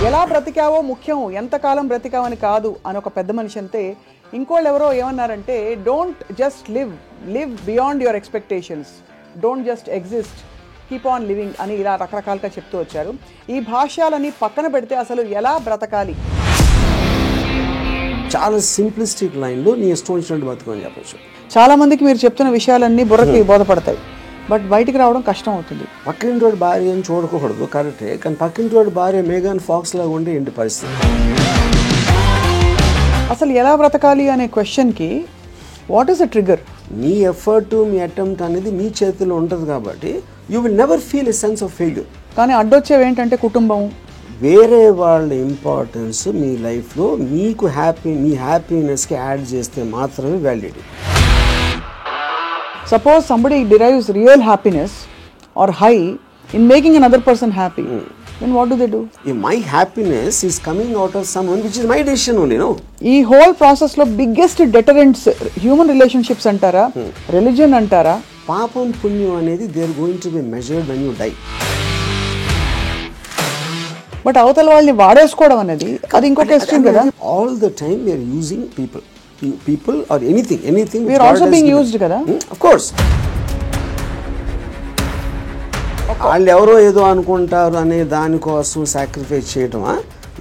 ఎలా బ్రతికావో ముఖ్యం, ఎంతకాలం బ్రతికావని కాదు అని ఒక పెద్ద మనిషి అంతే. ఇంకోళ్ళు ఎవరో ఏమన్నారంటే, don't just live beyond your expectations, don't just exist, keep on living అని ఇలా రకరకాలుగా చెప్తూ వచ్చారు. ఈ భాష్యాలని పక్కన పెడితే అసలు ఎలా బ్రతకాలి? చాలా సింప్లిస్టిక్ లైన్లో నీ ఇష్టం వచ్చినట్టు బతుకని చెప్పచ్చు. చాలా మందికి మీరు చెప్తున్న విషయాలన్నీ బుర్రకి బోధపడతాయి, బట్ బయటికి రావడం కష్టం అవుతుంది. పక్కింటి వాడి భార్య అని చూడకూడదు, కరెక్టే. కానీ పక్కింటి వాడి భార్య మేఘాన్ ఫాక్స్ లాగా ఉండే ఏంటి పరిస్థితి? అసలు ఎలా బ్రతకాలి అనే క్వశ్చన్కి what is the trigger? Me effort, me attempt అనేది మీ చేతిలో ఉంటుంది కాబట్టి you will never feel a sense of failure. కానీ అడ్డొచ్చేవి ఏంటంటే కుటుంబం, వేరే వాళ్ళ ఇంపార్టెన్స్ మీ లైఫ్లో మీకు మీ హ్యాపీనెస్కి యాడ్ చేస్తే మాత్రమే validity. Suppose somebody derives real happiness or high in making another person happy, then what do? If my happiness is coming out of someone which is my decision only, no? ఈ whole process లో biggest deterrents human relationships అంటారా, religion అంటారా? పాపం పుణ్యం అనేది they are going to be measured when you die. But అవతల వాళ్ళని వాడేసుకోవడం అనేది అది ఇంకొక ఎక్స్ట్రీమ్ కదా. All the time we are using people or anything we are also being used kada. Of course. వాళ్ళు ఎవరో ఏదో అనుకుంటారు అనే దానికోసం సాక్రిఫైస్ చేయటమా,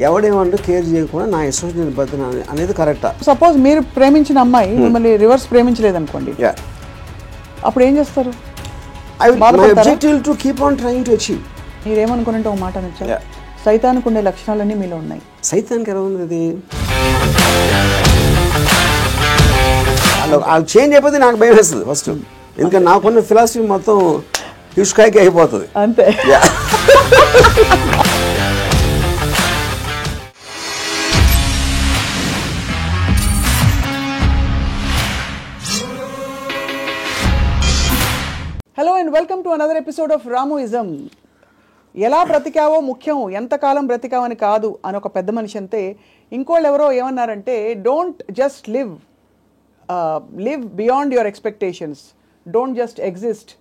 ఎవడేమంటూ కేర్ చేయకుండా నా ఇష్టం నేను బతున్నా అనేది కరెక్టా? సపోజ్ మీరు ప్రేమించిన అమ్మాయి మిమ్మల్ని రివర్స్ ప్రేమించలేదు అనుకోండి, అప్పుడు ఏం చేస్తారు? My objective to keep on trying to achieve. మీరేమనుకున్నట్టు ఒక మాట నచ్చా, సైతానికి ఉండే లక్షణాలన్నీ మీలో ఉన్నాయి. సైతానికి ఎలా ఉంది అది? వాళ్ళు చేంజ్ అయిపోతే నాకు భయం వేస్తుంది ఫస్ట్, ఎందుకంటే నాకున్న ఫిలాసఫీ మొత్తం హిస్కాయికి అయిపోతుంది అంతే. Hello and welcome to another episode of రామోయిజం. ఎలా బ్రతికావో ముఖ్యం, ఎంతకాలం బ్రతికావని కాదు అని ఒక పెద్ద మనిషి అంతే. ఇంకోళ్ళు ఎవరో ఏమన్నారంటే, don't just live beyond your expectations, don't just exist,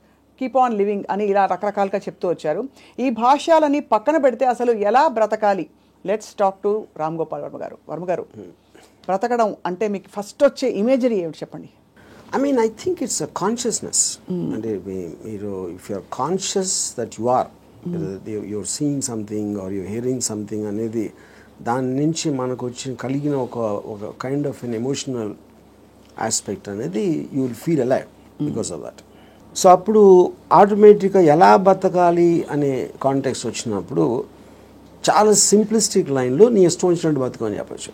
keep on living అని ఇలా రకరకాలుగా చెప్తూ వచ్చారు. ఈ భాష్యాలని పక్కన పెడితే అసలు ఎలా బ్రతకాలి? Let's talk to Ram Gopal Varma గారు. బ్రతకడం అంటే మీకు ఫస్ట్ వచ్చే ఇమేజరీ ఏమిటి చెప్పండి? I think it's a consciousness. And if you're conscious that you're seeing something or you're hearing something అనేది దాని నుంచి మనకు వచ్చి కలిగిన ఒక kind of an emotional aspect అనేది you will feel alive because of that. So అప్పుడు ఆటోమేటిక్గా ఎలా బతకాలి అనే కాంటెక్స్ట్ వచ్చినప్పుడు చాలా సింప్లిస్టిక్ లైన్లో నీ ఇష్టం వచ్చినట్టు బతకని చెప్పచ్చు.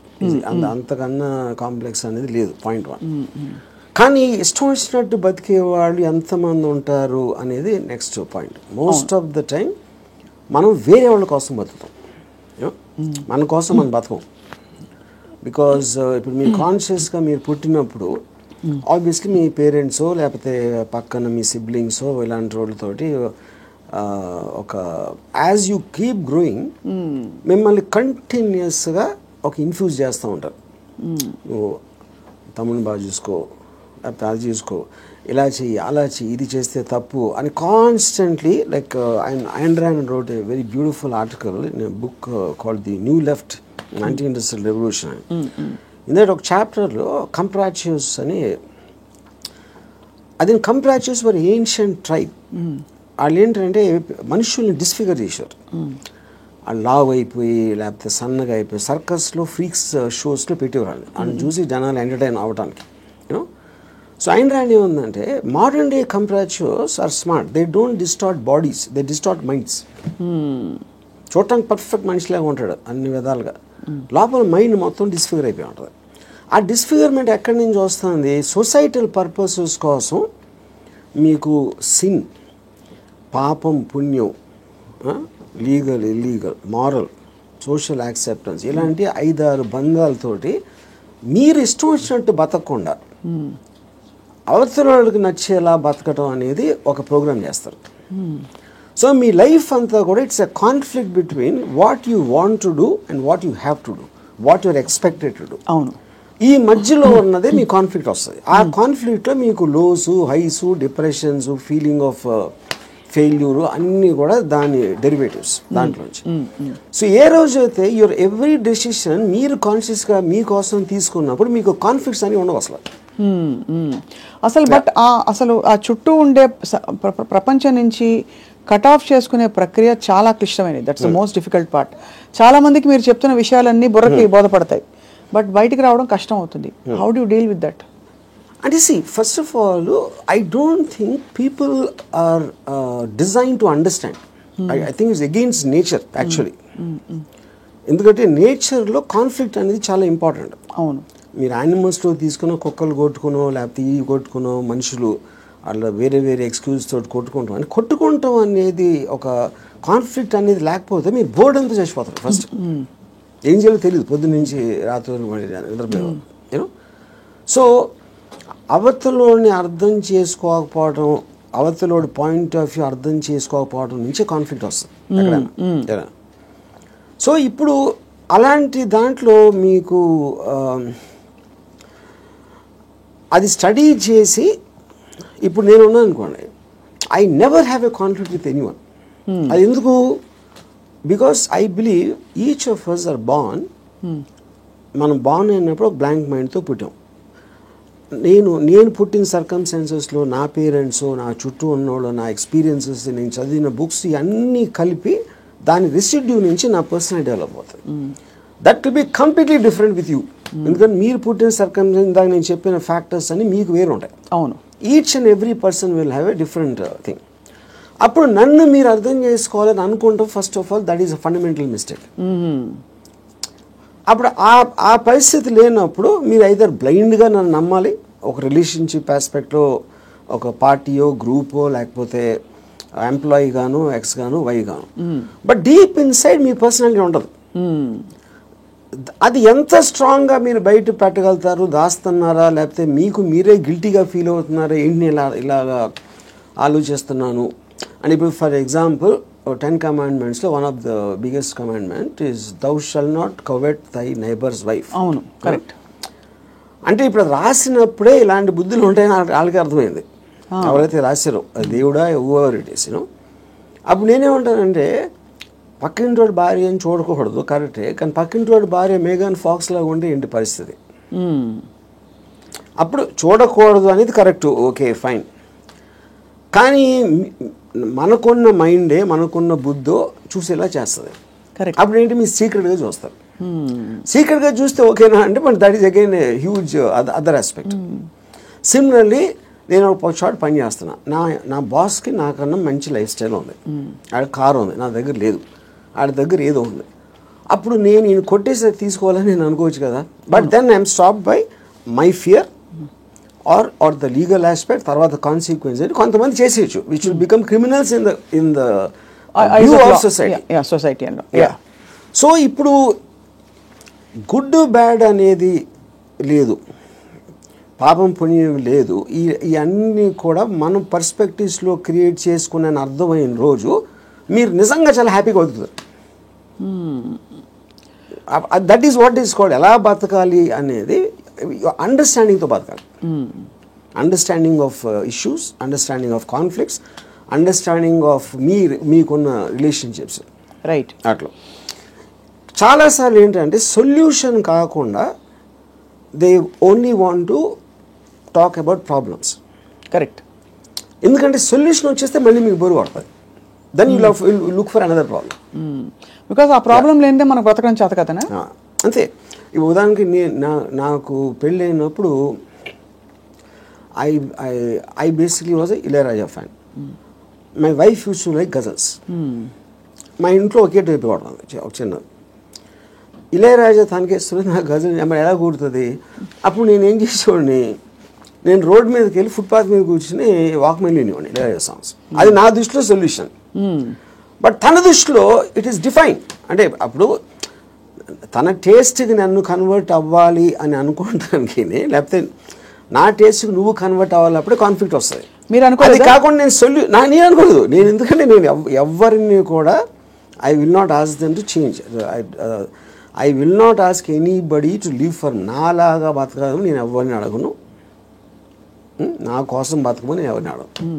అంతకన్నా కాంప్లెక్స్ అనేది లేదు, పాయింట్ 1. కానీ ఇష్టం వచ్చినట్టు బతికే వాళ్ళు ఎంతమంది ఉంటారు అనేది next point. Most of the time మనం వేరే వాళ్ళ కోసం బతుకుతాం, మన కోసం మనం బతకం. బికాజ్ ఇప్పుడు మీరు కాన్షియస్గా మీరు పుట్టినప్పుడు ఆబ్వియస్లీ మీ పేరెంట్సో లేకపోతే పక్కన మీ సిబ్లింగ్సో ఇలాంటి వాళ్ళతోటి ఒక యాజ్ యూ కీప్ గ్రోయింగ్ మిమ్మల్ని కంటిన్యూస్గా ఒక ఇన్ఫ్యూజ్ చేస్తూ ఉంటారు. నువ్వు తమ్ముని బాగా చూసుకో, లేకపోతే అది చూసుకో, ఇలా చెయ్యి, అలా చెయ్యి, ఇది చేస్తే తప్పు అని constantly. Like Ayn Rand wrote a very beautiful article in a book called The New Left, Anti-Industrial Revolution. ఇందులో ఒక చాప్టర్లో కంప్రాచ్యూస్ అని, అది కంప్రాచ్యూస్ వర్ ఏన్షియంట్ ట్రైబ్. వాళ్ళు ఏంటంటే మనుషుల్ని డిస్ఫిగర్ చేశారు. వాళ్ళు లావ్ అయిపోయి లేకపోతే సన్నగా అయిపోయి సర్కస్లో ఫ్రీక్స్ షోస్లో పెట్టేవాళ్ళు. వాళ్ళని చూసి జనాలు ఎంటర్టైన్ అవ్వడానికి. సో Ayn Rand ఏముందంటే, modern day comprachicos are smart, they don't distort bodies, they distort minds. చూడటానికి పర్ఫెక్ట్ మనిషిలాగా ఉంటాడు అన్ని విధాలుగా, లోపల మైండ్ మొత్తం డిస్ఫిగర్ అయిపోయి ఉంటుంది. ఆ డిస్ఫిగర్మెంట్ ఎక్కడి నుంచి వస్తుంది? సొసైటల్ పర్పసెస్ కోసం మీకు సిన్, పాపం పుణ్యం, legal illegal, moral, social acceptance, ఇలాంటి 5-6 బంధాలతోటి మీరు ఇష్టం వచ్చినట్టు బతకకుండా అవతల వాళ్ళకి నచ్చేలా బతకటం అనేది ఒక ప్రోగ్రామ్ చేస్తారు. సో మీ లైఫ్ అంతా కూడా it's a conflict between what you want to do and what you have to do, what you're expected to do. అవును, ఈ మధ్యలో ఉన్నదే మీ కాన్ఫ్లిక్ట్ వస్తుంది. ఆ కాన్ఫ్లిక్ట్లో మీకు లోసు, హైసు, డిప్రెషన్స్, ఫెయిల్యూర్ అన్నీ కూడా దాని డెరివేటివ్స్ దాంట్లోంచి. సో ఏ రోజు అయితే యువర్ ఎవ్రీ డెసిషన్ మీరు కాన్షియస్గా మీకోసం తీసుకున్నప్పుడు మీకు కాన్ఫ్లిక్ట్స్ అని ఉండవు అసలు. అసలు బట్ అసలు ఆ చుట్టూ ఉండే ప్రపంచం నుంచి కట్ ఆఫ్ చేసుకునే ప్రక్రియ చాలా క్లిష్టమైనది. That's the most difficult part. చాలా మందికి మీరు చెప్తున్న విషయాలన్నీ బుర్రకి బోధపడతాయి, బట్ బయటికి రావడం కష్టం అవుతుంది. How do you deal with that? అంటే see, first of all, I don't think people are designed to understand. I think it's against nature actually. ఎందుకంటే నేచర్లో కాన్ఫ్లిక్ట్ అనేది చాలా ఇంపార్టెంట్. అవును. మీరు యానిమల్స్లో తీసుకున్న కుక్కలు కొట్టుకునో లేకపోతే ఈ కొట్టుకునో మనుషులు అలా వేరే వేరే ఎక్స్క్యూజ్ తోటి కొట్టుకుంటాం అని కొట్టుకుంటాం అనేది ఒక కాన్ఫ్లిక్ట్ అనేది లేకపోతే మీరు బోర్డు అంతా చచ్చిపోతారు. ఫస్ట్ ఏం చేయాలో తెలియదు, పొద్దున్న నుంచి రాత్రి నిద్రపోయేవారు. యూనో, సో అవతలోని అర్థం చేసుకోకపోవడం, అవతలోడి పాయింట్ ఆఫ్ వ్యూ అర్థం చేసుకోకపోవడం నుంచే కాన్ఫ్లిక్ట్ వస్తుంది ఎక్కడైనా. సో ఇప్పుడు అలాంటి దాంట్లో మీకు అది స్టడీ చేసి ఇప్పుడు నేను ఉన్నాను అనుకోండి, I never have a conflict with anyone. అది ఎందుకు? Because I believe each of us are born. మనం బార్న్ అయినప్పుడు బ్లాంక్ మైండ్తో పుట్టాం. నేను పుట్టిన సర్కమ్స్టాన్సెస్లో నా పేరెంట్స్, నా చుట్టూ ఉన్నోళ్ళు, నా ఎక్స్పీరియన్సెస్, నేను చదివిన బుక్స్ ఇవన్నీ కలిపి దాని రెసిడ్యూ నుంచి నా పర్సనాలిటీ డెవలప్ అవుతుంది. That will be completely different with you. ఎందుకంటే మీరు పుట్టిన సర్కమ్స్టాన్స్, దాకా నేను చెప్పిన ఫ్యాక్టర్స్ అన్ని మీకు వేరు ఉంటాయి. అవును. Each and every person will have a different thing. అప్పుడు నన్ను మీరు అర్థం చేసుకోవాలని అనుకుంటాం. First of all that is a fundamental mistake. అప్పుడు ఆ పరిస్థితి లేనప్పుడు మీరు ఐదర్ బ్లైండ్గా నన్ను నమ్మాలి, ఒక రిలేషన్షిప్ ఆస్పెక్ట్లో ఒక పార్టీయో గ్రూపో లేకపోతే ఎంప్లాయీ గాను, ఎక్స్ గాను, వై గాను. But deep inside me personality ఉండదు. అది ఎంత స్ట్రాంగ్గా మీరు బయట పెట్టగలుగుతారు, దాస్తున్నారా లేకపోతే మీకు మీరే గిల్టీగా ఫీల్ అవుతున్నారా, ఏంటి ఇలాగా ఆలోచిస్తున్నాను అని. ఇప్పుడు ఫర్ ఎగ్జాంపుల్ 10 commandmentsలో one of the biggest commandment is thou shall not covet thy neighbour's wife. అవును, కరెక్ట్. అంటే ఇప్పుడు రాసినప్పుడే ఇలాంటి బుద్ధులు ఉంటాయని వాళ్ళకి అర్థమైంది, ఎవరైతే రాశారో, దేవుడా ఎవర్ ఇట్ ఈస్. అప్పుడు నేనేమంటానంటే పక్కింటోడి భార్య అని చూడకూడదు, కరెక్టే, కానీ పక్కింటోడి భార్య మేఘన్ ఫాక్స్ లాగా ఉంటే ఏంటి పరిస్థితి? అప్పుడు చూడకూడదు అనేది కరెక్ట్, ఓకే ఫైన్. కానీ మనకున్న మైండే, మనకున్న బుద్ధో చూసేలా చేస్తుంది. అప్పుడు ఏంటి, మీరు సీక్రెట్గా చూస్తారు. సీక్రెట్గా చూస్తే ఓకేనా అంటే, but that is again a huge other aspect. Similarly నేను ఒక చోట పని చేస్తున్నా, నా బాస్కి నాకన్నా మంచి లైఫ్ స్టైల్ ఉంది, ఆడ కారు ఉంది, నా దగ్గర లేదు, ఆడ దగ్గర ఏదో ఉంది. అప్పుడు నేను ఈయన కొట్టేసి తీసుకోవాలని నేను అనుకోవచ్చు కదా. But then I'm stop by my fear or the legal aspect, తర్వాత కాన్సిక్వెన్స్ అని కొంతమంది చేసేయచ్చు, which will become criminals in the view of society. So ఇప్పుడు గుడ్ బ్యాడ్ అనేది లేదు, పాపం పుణ్యం లేదు. ఇవన్నీ కూడా మనం పర్స్పెక్టివ్స్లో క్రియేట్ చేసుకునే అర్థమైన రోజు మీరు నిజంగా చాలా హ్యాపీగా బతుకుతారు. That is what is called ఎలా బతకాలి అనేది అండర్స్టాండింగ్తో బతకాలి. Understanding of issues, understanding of conflicts, understanding of మీకున్న రిలేషన్షిప్స్. రైట్. అట్లా చాలాసార్లు ఏంటంటే సొల్యూషన్ కాకుండా they only want to talk about problems. Correct. ఎందుకంటే సొల్యూషన్ వచ్చేస్తే మళ్ళీ మీకు బరువు పడుతుంది. Then you look for another problem. Because ఆ ప్రాబ్లం లేనిదే మనకు బ్రతకడం చేత కదనా. అంతే. ఇప్పుడు ఉదాహరణకి నాకు పెళ్ళి అయినప్పుడు I basically was Ilaiyaraaja fan. My wife use to like ghazals. మా ఇంట్లో ఒకే టైప్ పడుతుంది, ఒక చిన్నది. ఇళయరాజా తనకేస్తుంది, నాకు గజల్ మరి ఎలా కూడుతుంది. అప్పుడు నేను ఏం చేసేవాడిని, నేను రోడ్ మీదకి వెళ్ళి ఫుట్పాత్ మీద కూర్చుని వాక్మెన్ వినేవాడిని ఇళయరాజా సాంగ్స్. అది నా దృష్టిలో సొల్యూషన్. బట్ తన దృష్టిలో ఇట్ ఈస్ డిఫైన్. అంటే అప్పుడు తన టేస్ట్కి నన్ను కన్వర్ట్ అవ్వాలి అని అనుకోవడానికి, లేకపోతే నా టేస్ట్కి నువ్వు కన్వర్ట్ అవ్వాలి, అప్పుడే కాన్ఫ్లిక్ట్ వస్తుంది. మీరు అనుకోలేదు. అది కాకుండా నేను అనుకోలేదు. నేను ఎందుకంటే నేను ఎవరిని కూడా I will not ask them to change. I will not ask anybody to live for నాలాగా బతకడం. నేను ఎవరిని అడగను, నా కోసం బతకమని నేను ఎవరిని అడగను.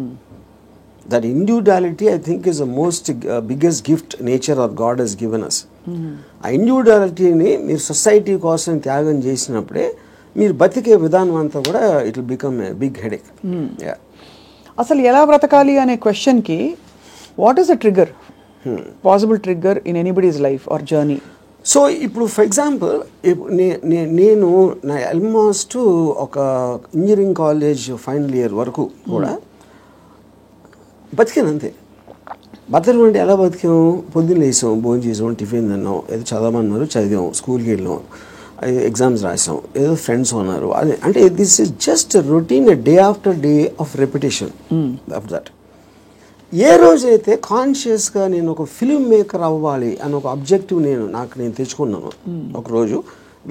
That individuality, I think, is the most biggest gift nature or God has given us. ఆ ఇండివిజువాలిటీని మీరు సొసైటీ కోసం త్యాగం చేసినప్పుడే మీరు బతికే విధానం అంతా కూడా it will become a big headache. అసలు ఎలా బ్రతకాలి అనే క్వశ్చన్కి what is the trigger, possible trigger in anybody's life or journey? So ఇప్పుడు ఫర్ ఎగ్జాంపుల్ నేను నా ఆల్మోస్ట్ ఒక ఇంజనీరింగ్ కాలేజ్ ఫైనల్ ఇయర్ వరకు కూడా బతికాను అంతే. బతకడం అంటే ఎలా బతికాం? పొద్దున్న లేసాం, భోజనం చేసాం, టిఫిన్ తిన్నాం, ఏదో చదవమన్నారు చదివాం, స్కూల్కి వెళ్ళాం, ఎగ్జామ్స్ రాసాం, ఏదో ఫ్రెండ్స్ ఉన్నారు. అదే అంటే this is just routine day after day of repetition of that. ఏ రోజైతే కాన్షియస్గా నేను ఒక ఫిల్మ్ మేకర్ అవ్వాలి అని ఒక ఆబ్జెక్టివ్ నేను తెచ్చుకున్నాను ఒకరోజు,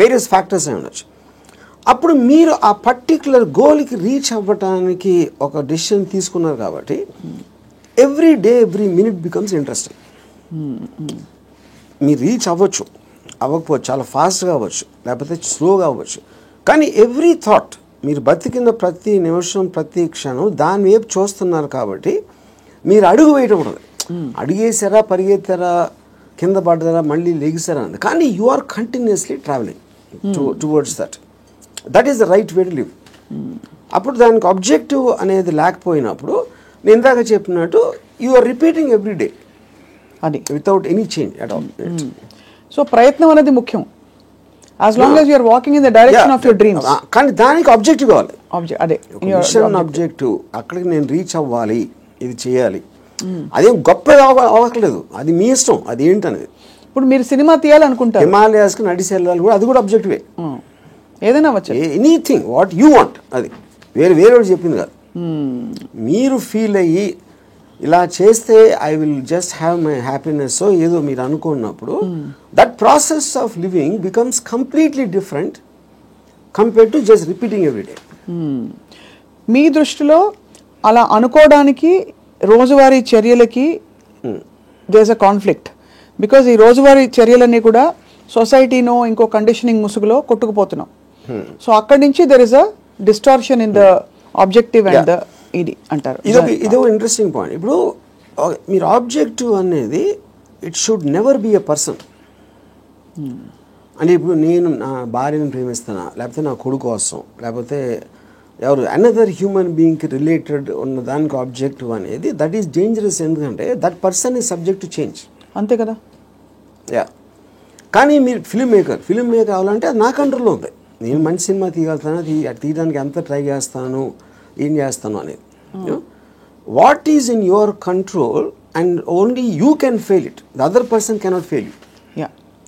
వేరియస్ ఫ్యాక్టర్స్ అయి ఉండొచ్చు, అప్పుడు మీరు ఆ పర్టిక్యులర్ గోల్కి రీచ్ అవ్వటానికి ఒక డెసిషన్ తీసుకున్నారు కాబట్టి every day every minute becomes interesting. మీరు రీచ్ అవ్వచ్చు, అవ్వకపోవచ్చు, చాలా ఫాస్ట్గా అవ్వచ్చు, లేకపోతే స్లోగా అవ్వచ్చు, కానీ ఎవ్రీ థాట్ మీరు బతికిన ప్రతి నిమిషం ప్రతి క్షణం దాని వైపు చూస్తున్నారు కాబట్టి మీరు అడుగు వేయటం ఉండదు. అడిగేసారా, పరిగెత్తారా, కింద పడ్డారా, మళ్ళీ లెగిసారా అన్నది, కానీ you are continuously travelling towards that is the right way to live. అప్పుడు దానికి ఆబ్జెక్టివ్ అనేది లేకపోయినప్పుడు నేను ఇందాక చెప్పినట్టు you are repeating every day అది without any change at all. So ప్రయత్నం అనేది ముఖ్యం, as long as you are walking in the direction of your dreams. కానీ దానికి ఆబ్జెక్టివ్ కావాలి, అదే మిషన్ ఆబ్జెక్టివ్. అక్కడికి నేను రీచ్ అవ్వాలి, ఇది చేయాలి, అదేం గొప్ప అవ్వట్లేదు, అది మీ ఇష్టం, అది ఏంటనేది. ఇప్పుడు మీరు సినిమా తీయాలనుకుంటారు, హిమాలయాస్కి నడిచి వెళ్ళాలి కూడా, అది కూడా ఆబ్జెక్టివే. ఏదైనా వచ్చు, ఎనీథింగ్ వాట్ యూ వాంట్, అది వేరే చెప్పింది కాదు. మీరు ఫీల్ అయ్యి ఇలా చేస్తే I will just have my happiness ఏదో మీరు అనుకున్నప్పుడు that process of living becomes completely different compared to just repeating every day. మీ దృష్టిలో అలా అనుకోవడానికి రోజువారీ చర్యలకి there is a conflict, because ఈ రోజువారీ చర్యలన్నీ కూడా సొసైటీనో ఇంకో కండిషనింగ్ ముసుగులో కొట్టుకుపోతున్నాం. సో అక్కడి నుంచి there is a distortion in the objective and the ఇది అంటారు. ఇదో ఇంట్రెస్టింగ్ పాయింట్. ఇప్పుడు మీరు ఆబ్జెక్టివ్ అనేది it should never be a person. అంటే ఇప్పుడు నేను నా భార్యను ప్రేమిస్తానా, లేకపోతే నా కొడుకు కోసం, లేకపోతే ఎవరు అనదర్ హ్యూమన్ బీయింగ్కి రిలేటెడ్ ఉన్న దానికి ఆబ్జెక్టివ్ అనేది దట్ ఈస్ డేంజరస్. ఎందుకంటే that person is subject to change. అంతే కదా. కానీ మీరు ఫిల్మ్ మేకర్ అవ్వాలంటే అది నా కంట్రోల్లో ఉంది. నేను మంచి సినిమా తీయగలుగుతాను, తీయడానికి ఎంత ట్రై చేస్తాను, ఏం చేస్తాను అనేది. What is in your control and only you can fail it, the other person cannot fail you.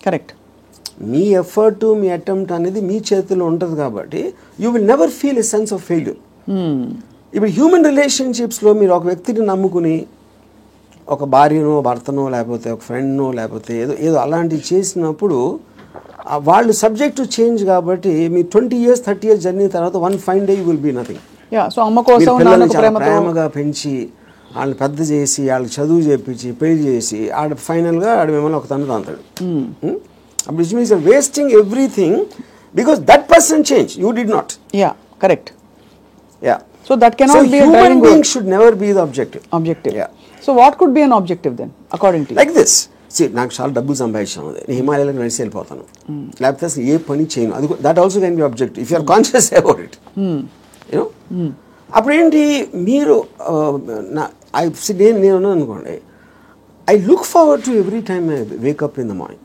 Correct. Me effort, me attempt అనేది మీ చేతిలో ఉంటుంది కాబట్టి you will never feel a sense of failure. ఇప్పుడు human రిలేషన్షిప్స్లో మీరు ఒక వ్యక్తిని నమ్ముకుని ఒక భార్యనో, భర్తనో, లేకపోతే ఒక ఫ్రెండ్నో, లేకపోతే ఏదో అలాంటివి చేసినప్పుడు వాళ్ళు సబ్జెక్ట్ టు చేంజ్ కాబట్టి మీ 20 years 30 years జర్నీ తర్వాత one fine day you will be nothing. So అమ్మ కోసం ప్రేమగా పెంచి వాళ్ళని పెద్ద చేసి వాళ్ళకి చదువు చేపించి పెళ్లి చేసి ఫైనల్గా మిమ్మల్ని ఒక తను తాంతాడు. అప్పుడు it means wasting everything because that person change, you did not. Correct. So that cannot be a driving goal. Should never be the objective. So what could be an objective then according to you? Like this. See, నాకు చాలా డబ్బులు సంపాదించాను, నేను హిమాలయాలకు నడిచి వెళ్ళిపోతాను, లేకపోతే అసలు ఏ పని చేయను, అది that also can be objective if you are conscious about it. You know అప్పుడు ఏంటి మీరు నేను అనుకోండి, I look forward to every time I wake up in the morning.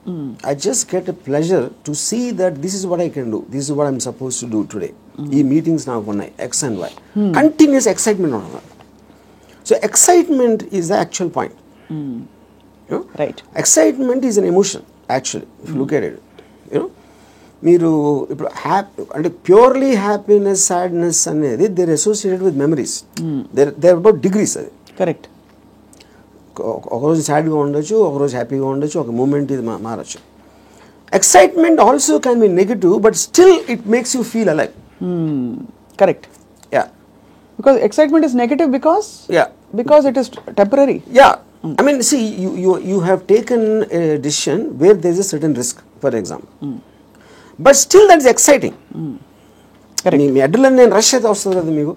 I just get a pleasure to see that this is what I can do. This is what I'm supposed to do today. Ee meetings now unnai X and Y. Continuous excitement on that. So excitement is the actual point. You know? Right. Excitement is an emotion actually, if you look at it. You know, మీరు ఇప్పుడు అంటే purely happiness, sadness అనేది they're associated with memories. They're about degrees. Correct. ఒకరోజు సాడ్గా ఉండొచ్చు, ఒకరోజు హ్యాపీగా ఉండొచ్చు, ఒక మూమెంట్ ఇది మారచ్చు. Excitement also can be negative, but still it makes you feel alive. Correct. Because excitement is negative because it is temporary. I mean, see, you have taken a decision where there is a certain risk, for example, but still that is exciting. Correct. Me adrenaline rush అయితే వస్తుంది కదా మీకు.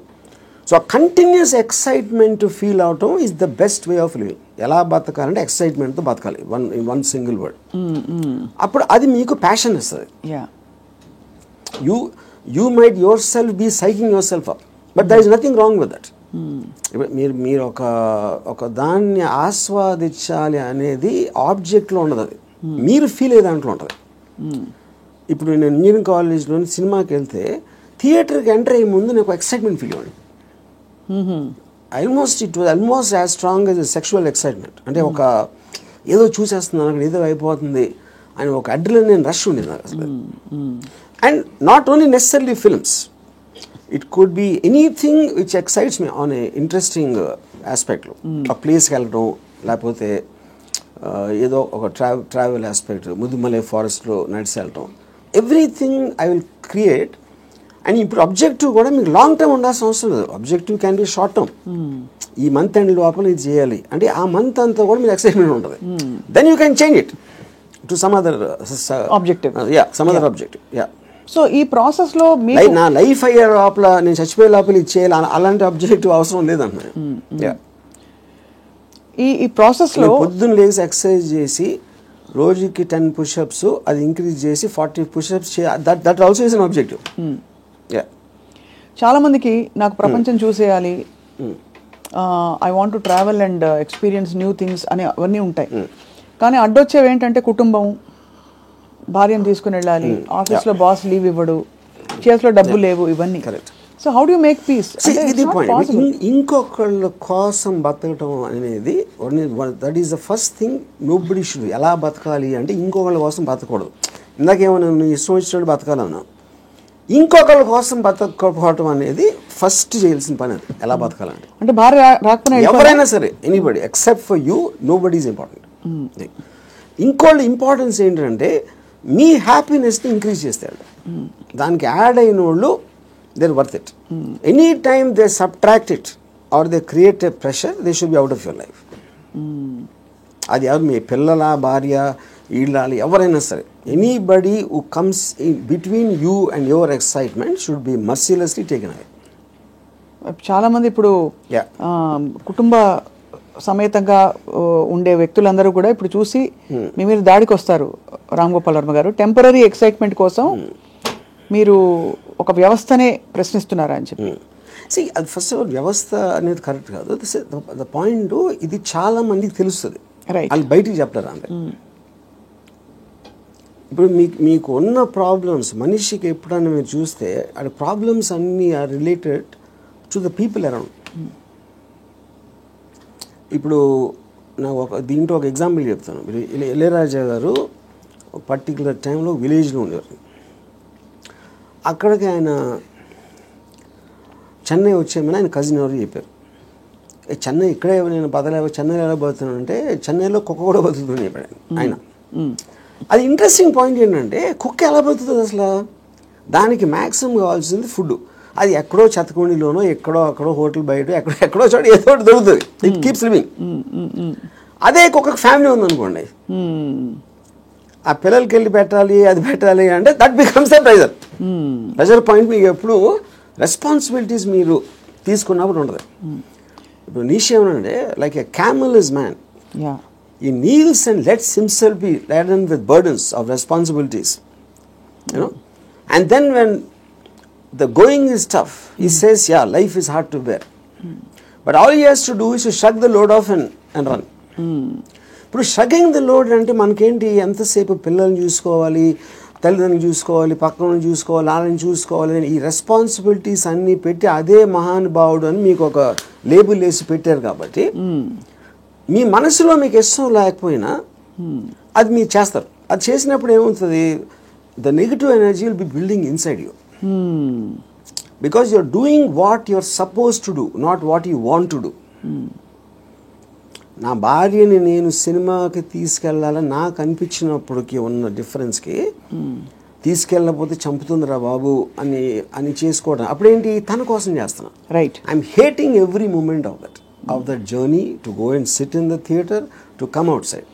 So continuous excitement feel అవటం is the best way of living. ఎలా బతకాలంటే ఎక్సైట్మెంట్తో బతకాలి, one single word. అప్పుడు అది మీకు ప్యాషన్ ఇస్తుంది. You might yourself be psyching yourself up, but there is nothing wrong with that. మీరు ఒక దాన్ని ఆస్వాదించాలి అనేది ఆబ్జెక్ట్లో ఉండదు, అది మీరు ఫీల్ అయ్యే దాంట్లో ఉంటుంది. ఇప్పుడు నేను ఇంజనీరింగ్ కాలేజ్లోని సినిమాకి వెళ్తే థియేటర్కి ఎంటర్ అయ్యే ముందు నాకు ఎక్సైట్మెంట్ ఫీల్ అవ్వండి. It was almost as strong as sexual excitement. అంటే ఒక ఏదో చూసేస్తున్నాను అక్కడ, ఏదో అయిపోతుంది అని ఒక అడ్రినలిన్ రష్ ఉండేది నాకు అసలు. And not only necessary films, it could be anything which excites me on a interesting ఆస్పెక్ట్లో. ఆ ప్లేస్కి వెళ్ళడం, లేకపోతే ఏదో ఒక ట్రావెల్ ఆస్పెక్ట్, ముదుమలై ఫారెస్ట్లో నడిచి వెళ్ళటం, everything I will create. And ఇప్పుడు అబ్జెక్టివ్ కూడా మీకు లాంగ్ టర్మ్ ఉండాల్సిన అవసరం లేదు. Objective can be short term. ఈ మంత్ ఎండ్ లోపల ఇది చేయాలి అంటే ఆ మంత్ అంతా కూడా మీకు ఎక్సైట్మెంట్ ఉంటుంది. Then you can change it to some other objective. Some other objective. So ఈ ప్రాసెస్లో నా లైఫ్ అయ్యే లోపల, నేను చచ్చిపోయే లోపల ఇది చేయాలి, అలాంటి అబ్జెక్టివ్ అవసరం లేదన్న. ఈ ప్రాసెస్లో పొద్దున్న లేసి ఎక్సర్సైజ్ చేసి రోజుకి 10 పుషప్స్, అది ఇంక్రీజ్ చేసి 40 pushups that also is an objective. చాలా మందికి నాకు ప్రపంచం చూసేయాలి, I want to travel and experience new things అని అవన్నీ ఉంటాయి. కానీ అడ్డొచ్చేవి ఏంటంటే కుటుంబం, భార్యను తీసుకుని వెళ్ళాలి, ఆఫీస్లో బాస్ లీవ్ ఇవ్వడు, చేతిలో డబ్బు లేవు, ఇవన్నీ. So how do you make peace? ఇది పాయింట్. ఇంకొకళ్ళ కోసం బతకటం అనేది that is the first thing nobody should. ఎలా బతకాలి అంటే ఇంకొకళ్ళ కోసం బతకూడదు. ఇందాకేమన్నా నువ్వు ఇష్టం వచ్చినట్టు బతకాలన్నా, ఇంకొకళ్ళ కోసం బతకపోవటం అనేది ఫస్ట్ చేయాల్సిన పని. అది ఎలా బతకాలంటే, అంటే భార్య రాకపోయినా ఎవరైనా సరే, anybody except for you, nobody is important. ఇంకోళ్ళ ఇంపార్టెన్స్ ఏంటంటే మీ హ్యాపీనెస్ని ఇంక్రీజ్ చేస్తాడు. దానికి యాడ్ అయిన వాళ్ళు they're worth it. Anytime they subtract it or they create a pressure, they should be out of your life. అది ఎవరు, మీ పిల్లల, భార్య, ఇళ్ళాలి, ఎవరైనా సరే, anybody who comes in between you and your excitement should be mercilessly taken away. చాలా మంది ఇప్పుడు కుటుంబ సమేతంగా ఉండే వ్యక్తులందరూ కూడా ఇప్పుడు చూసి మీ మీద దాడికి వస్తారు. రామ్ గోపాల్ వర్మ గారు, టెంపరీ ఎక్సైట్మెంట్ కోసం మీరు ఒక వ్యవస్థనే ప్రశ్నిస్తున్నారా అని చెప్పి. అది ఫస్ట్ ఆఫ్ ఆల్ వ్యవస్థ అనేది కరెక్ట్ కాదు. ద పాయింట్, ఇది చాలా మందికి తెలుస్తుంది, వాళ్ళు బయటికి చెప్తారు అంతే. ఇప్పుడు మీకు ఉన్న ప్రాబ్లమ్స్, మనిషికి ఎప్పుడన్నా మీరు చూస్తే ఆ ప్రాబ్లమ్స్ అన్నీ are related to the people around. ఇప్పుడు నాకు దీంట్లో ఒక ఎగ్జాంపుల్ చెప్తాను. ఇళయరాజా గారు ఒక పర్టికులర్ టైంలో విలేజ్లో ఉండేవారు. అక్కడికి ఆయన చెన్నై వచ్చేమని ఆయన కజిన్ ఎవరు చెప్పారు. చెన్నై ఇక్కడే నేను బతలేవు, చెన్నైలో ఎలా బతుకుతున్నాను అంటే చెన్నైలో కుక్క కూడా బతుకుతుంది చెప్పాడు ఆయన. అది ఇంట్రెస్టింగ్ పాయింట్ ఏంటంటే, కుక్క ఎలా బతుకుతుంది అసలు? దానికి మ్యాక్సిమం కావాల్సింది ఫుడ్. అది ఎక్కడో చెత్తకుండిలోనో, అక్కడో హోటల్ బయట, ఎక్కడో చోట ఏదో ఒకటి దొరుకుతుంది. It keeps living. అదే కుక్కకి ఫ్యామిలీ ఉందనుకోండి, ఆ పిల్లలకి వెళ్ళి పెట్టాలి, అది పెట్టాలి అంటే that becomes a pressure. Pressure point మీకు ఎప్పుడు రెస్పాన్సిబిలిటీస్ మీరు తీసుకున్నప్పుడు ఉండదు. ఇప్పుడు నీషే ఏమనంటే, like a camel is man, he kneels and lets himself be laden with burdens of responsibilities, you know. And then when the going is tough, he says, yeah, life is hard to bear. But all he has to do is to shrug the load off and run. ఇప్పుడు షగింగ్ the load అంటే మనకేంటి, ఎంతసేపు పిల్లల్ని చూసుకోవాలి, తల్లిదండ్రులు చూసుకోవాలి, పక్కన చూసుకోవాలి, వాళ్ళని చూసుకోవాలి, ఈ రెస్పాన్సిబిలిటీస్ అన్నీ పెట్టి అదే మహానుభావుడు అని మీకు ఒక లేబుల్ వేసి పెట్టారు. కాబట్టి మీ మనసులో మీకు ఇష్టం లేకపోయినా అది మీరు చేస్తారు. అది చేసినప్పుడు ఏమవుతుంది, the negative energy will be building inside you, because you're doing what you're suppose to do, not what you want to do. నా భార్యని నేను సినిమాకి తీసుకెళ్ళాలని నాకు అనిపించినప్పటికీ ఉన్న డిఫరెన్స్కి, తీసుకెళ్ళకపోతే చంపుతుందిరా బాబు అని చేసుకోవడం అప్పుడేంటి, తన కోసం చేస్తున్నా. Right. I'm hating every moment of that journey to go and sit in the theater, to come outside.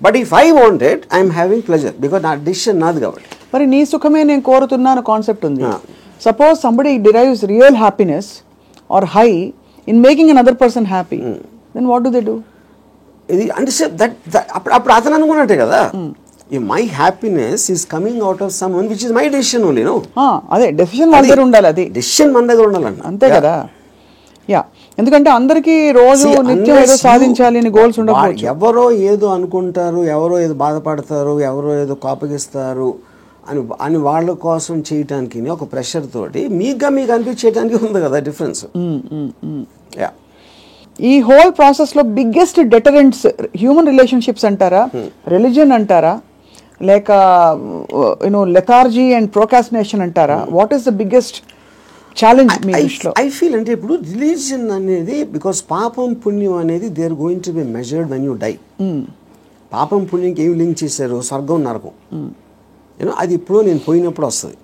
But if I want it, I am having pleasure because నా decision నాది కాబట్టి. మరి నీ సుఖమే నేను కోరుతున్నాను కాన్సెప్ట్ ఉంది. Suppose somebody derives real happiness or high in making another person happy, then what do they do? ఇది అంటే అప్పుడు అతను అనుకున్నట్టే కదా, my happiness is coming out of some one which is my decision only. అదే decision మన దగ్గర ఉండాలి, అది డెసిషన్ మన దగ్గర ఉండాలండి, అంతే కదా. యా, ఎందుకంటే అందరికీ రోజు నిత్యం ఏదో సాధించాలి అని గోల్స్ ఉండకపోవచ్చు. ఎవరో ఏదో అనుకుంటారు, ఎవరో ఏదో బాధపడతారు, ఎవరో ఏదో కోపగిస్తారు అని వాళ్ళ కోసం చేయటానికి ఒక ప్రెషర్ తోటి మీకు అనిపించేయడానికి ఉంది కదా డిఫరెన్స్. యా, ఈ హోల్ ప్రాసెస్ లో బిగ్గెస్ట్ డెటరెంట్స్ హ్యూమన్ రిలేషన్షిప్స్ అంటారా, రిలీజన్ అంటారా, లేక లెథార్జీ అండ్ ప్రోకాస్టినేషన్ అంటారా? What is the biggest challenge మీ దృష్టిలో? ఐ ఫీల్ అంటే ఇప్పుడు రిలీజియన్ అనేది, బికాస్ పాపం పుణ్యం అనేది they are going to be measured when you die. పాపం పుణ్యంకి ఏమి లింక్ చేశారు? స్వర్గం నరకం. అది ఇప్పుడు నేను పోయినప్పుడు వస్తుంది,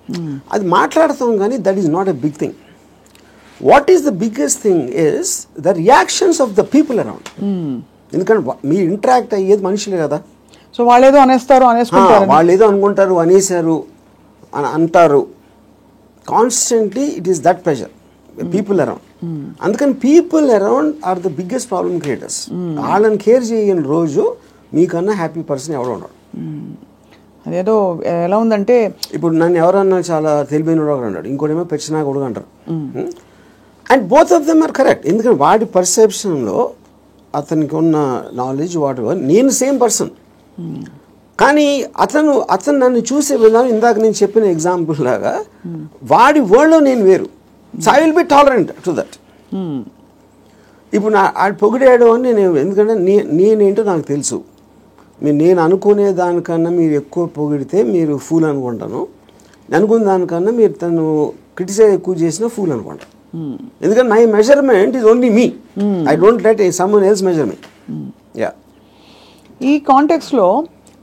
అది మాట్లాడతాం కానీ that is not a big thing. What is the biggest thing is the reactions of the people around. ఎందుకంటే మీరు ఇంటరాక్ట్ అయ్యేది మనుషులే కదా. సో వాళ్ళేదో అనేస్తారు, అనేసుకుంటారు, వాళ్ళు ఏదో అనుకుంటారు, అనేసారు అని అంటారు. Constantly it is that pressure people around. అందుకని people around are the biggest problem creators. వాళ్ళని కేర్ చేయని రోజు మీకన్నా హ్యాపీ పర్సన్ ఎవడో ఉన్నాడు. అదేదో ఎలా ఉందంటే, ఇప్పుడు నన్ను ఎవరన్నా చాలా తెలివైన ఒకడు అన్నాడు, ఇంకోటేమో పెచ్చినా కొడుకు అంటారు. And both of them are correct. ఎందుకంటే వాడి పర్సెప్షన్లో అతనికి ఉన్న నాలెడ్జ్ వాటి నేను సేమ్ పర్సన్, కానీ అతను నన్ను చూసే విధానం ఇందాక నేను చెప్పిన ఎగ్జాంపుల్ లాగా వాడి వరల్డ్లో నేను వేరు. So I will B tolerant to that. ఇప్పుడు ఆడు పొగిడాడు అని నేను, ఎందుకంటే నేనేంటో నాకు తెలుసు. నేను అనుకునే దానికన్నా మీరు ఎక్కువ పొగిడితే మీరు ఫూల్ అనుకుంటాను, అనుకునే దానికన్నా మీరు తను క్రిటిసైజ్ ఎక్కువ చేసినా ఫూల్ అనుకుంటాను. ఎందుకంటే my measurement is only me, I don't let someone else measure me. Yeah, ఈ కాంటెక్స్లో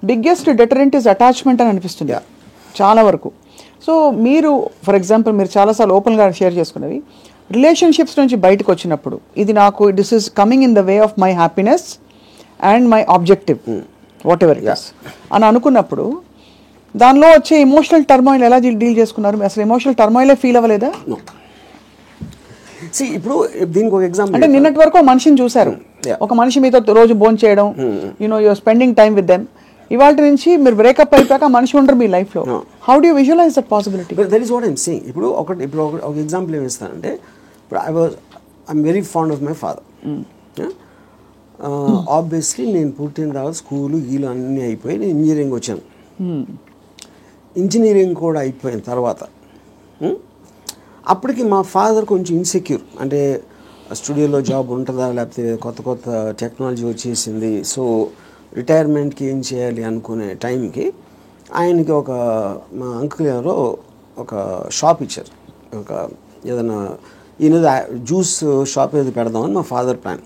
బిగ్గెస్ట్ డెటరెంట్ ఇస్ అటాచ్మెంట్ అని అనిపిస్తుంది చాలా వరకు. సో మీరు ఫర్ ఎగ్జాంపుల్ మీరు చాలాసార్లు ఓపెన్గా షేర్ చేసుకున్నవి, రిలేషన్షిప్స్ నుంచి బయటకు వచ్చినప్పుడు ఇది నాకు this is coming in the way of my happiness and my objective what ever it is అని అనుకున్నప్పుడు దానిలో వచ్చే ఎమోషనల్ టర్మాయిల్ ఎలా డీల్ చేసుకున్నారు? అసలు ఎమోషనల్ టర్మాయిలే ఫీల్ అవ్వలేదా? ఇప్పుడు దీనికి ఒక ఎగ్జాంపుల్ అంటే నిన్నటి వరకు మనిషిని చూశారు, ఒక మనిషి మీతో రోజు భోజనం చేయడం, you're spending time with them. ఇవాళ నుంచి మీరు బ్రేకప్ అయిపోయాక మనిషి ఉండరు మీ లైఫ్లో. How do you visualise that possibility? That is what I'm saying. ఇప్పుడు ఒక ఎగ్జాంపుల్ ఏమి ఇస్తానంటే, ఇప్పుడు I'm very fond of my father. Obviously నేను పుట్టిన తర్వాత స్కూలు గీలు అన్నీ అయిపోయి నేను ఇంజనీరింగ్ వచ్చాను. ఇంజనీరింగ్ కూడా అయిపోయిన తర్వాత అప్పటికి మా ఫాదర్ కొంచెం ఇన్సెక్యూర్, అంటే స్టూడియోలో జాబ్ ఉంటుందా, లేకపోతే కొత్త కొత్త టెక్నాలజీ వచ్చేసింది, సో రిటైర్మెంట్కి ఏం చేయాలి అనుకునే టైంకి ఆయనకి మా అంకుల్ ఎవరో ఒక షాప్ ఇచ్చారు. ఒక ఏదైనా ఈయన జ్యూస్ షాప్ ఏదో పెడదామని మా ఫాదర్ ప్లాన్.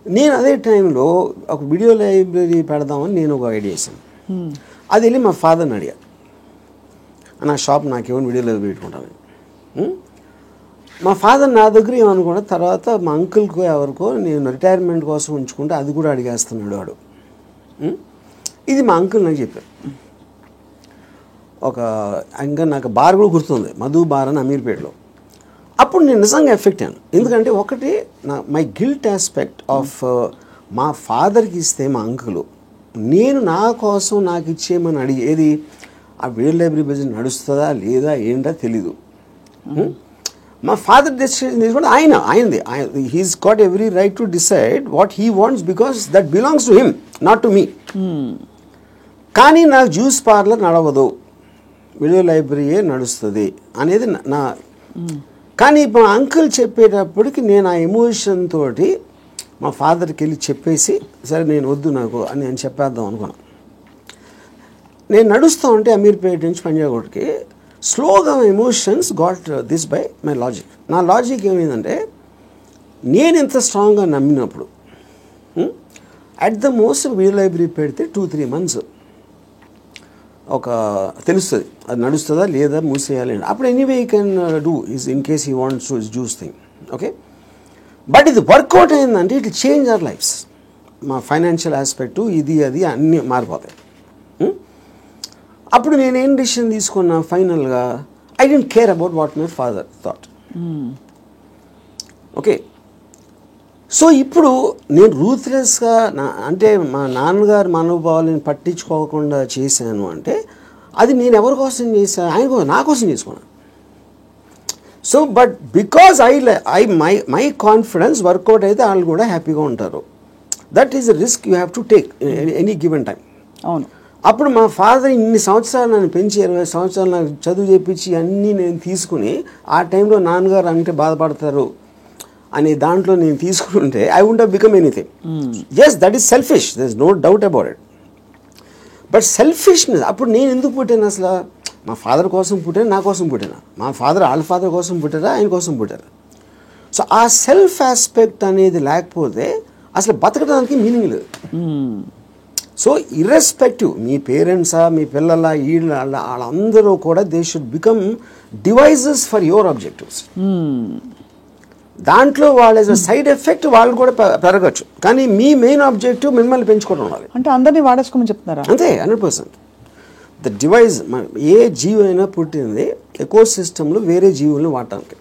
నేను అదే టైంలో ఒక వీడియో లైబ్రరీ పెడదామని నేను ఒక ఐడియా చేశాను. అది వెళ్ళి మా ఫాదర్ని అడిగా, నా షాప్ నాకేమో వీడియో లైబ్రరీ పెట్టుకుంటాను. మా ఫాదర్ నా దగ్గర ఏమనుకున్నా, తర్వాత మా అంకుల్కో ఎవరికో నేను రిటైర్మెంట్ కోసం ఉంచుకుంటే అది కూడా అడిగేస్తున్నాడు వాడు. ఇది మా అంకుల్ నాకు చెప్పారు. ఇంకా నాకు బార్ కూడా గుర్తుంది, మధు బార్ అని అమీర్పేటలో. అప్పుడు నేను నిజంగా ఎఫెక్ట్ అయ్యాను. ఎందుకంటే ఒకటి మై గిల్ట్ ఆస్పెక్ట్ ఆఫ్ మా ఫాదర్కి ఇస్తే మా అంకులు నేను నా కోసం నాకు ఇచ్చేయమని అడిగేది, ఆ వీడియో లైబ్రరీ బిజినెస్ నడుస్తుందా లేదా ఏంటో తెలీదు. మా ఫాదర్ డెసిషన్ తీసుకుంటే ఆయనది. He's got every right to decide what he wants because that belongs to him, not to me. కానీ నాకు జ్యూస్ పార్లర్ నడవదు, వీడియో లైబ్రరీయే నడుస్తుంది అనేది నా. కానీ ఇప్పుడు మా అంకుల్ చెప్పేటప్పటికి నేను ఆ ఎమోషన్ తోటి మా ఫాదర్కి వెళ్ళి చెప్పేసి, సరే నేను వద్దు నాకు అని నేను చెప్పేద్దాం అనుకున్నాను. నేను నడుస్తూ ఉంటే అమీర్పేట నుంచి పంజాగుట్కి స్లోగా emotions got this by my logic. నా లాజిక్ ఏమైందంటే, నేను ఎంత స్ట్రాంగ్గా నమ్మినప్పుడు at the most video library పెడితే 2-3 months తెలుస్తుంది అది నడుస్తుందా లేదా మూసేయాలి. అప్పుడు anyway you can do is in case he wants to juice thing, okay. But ఇది వర్కౌట్ అయిందంటే ఇట్ చేంజ్ అవర్ లైఫ్స్. మా ఫైనాన్షియల్ ఆస్పెక్టు ఇది అది అన్నీ మారిపోతాయి. అప్పుడు నేనేం డిసిషన్ తీసుకున్నా ఫైనల్గా, I don't care about what my father thought. Okay. So ఇప్పుడు నేను రూత్లెస్గా అంటే మా నాన్నగారు మనోభావాలను పట్టించుకోకుండా చేశాను అంటే అది నేను ఎవరి కోసం చేశాను? ఆయన కోసం, నా కోసం చేసుకున్నాను. So but because my confidence work out అయితే వాళ్ళు కూడా హ్యాపీగా ఉంటారు. That is a risk you have to take any given time. అవును. అప్పుడు మా ఫాదర్ ఇన్ని సంవత్సరాలు నన్ను పెంచి 20 సంవత్సరాలు నాకు చదువు చెప్పించి అన్నీ నేను తీసుకుని ఆ టైంలో నాన్నగారు అంటే బాధపడతారు అనే దాంట్లో నేను తీసుకుంటే I won't have become anything. Yes, that is selfish, there is no doubt about it. But selfishness, అప్పుడు నేను ఎందుకు పుట్టాను అసలు? మా ఫాదర్ కోసం పుట్టాను, నా కోసం పుట్టాను. మా ఫాదర్ వాళ్ళ ఫాదర్ కోసం పుట్టారా, ఆయన కోసం పుట్టారు. సో ఆ సెల్ఫ్ ఆస్పెక్ట్ అనేది లేకపోతే అసలు బతకడానికి మీనింగ్ లేదు. సో ఇర్రెస్పెక్టివ్ మీ పేరెంట్సా, మీ పిల్లల, వీళ్ళ వాళ్ళందరూ కూడా they should become devices for your objectives. దాంట్లో వాళ్ళ సైడ్ ఎఫెక్ట్ వాళ్ళు కూడా పెరగచ్చు, కానీ మీ మెయిన్ ఆబ్జెక్టివ్ మిమ్మల్ని పెంచుకోవడం ఉండాలి. అంటే అందరినీ వాడేసుకోమని చెప్తున్నారా? అంతే, 100%. ద డివైజ్, ఏ జీవి అయినా పుట్టింది ఎకో సిస్టంలో వేరే జీవులను వాడటానికి.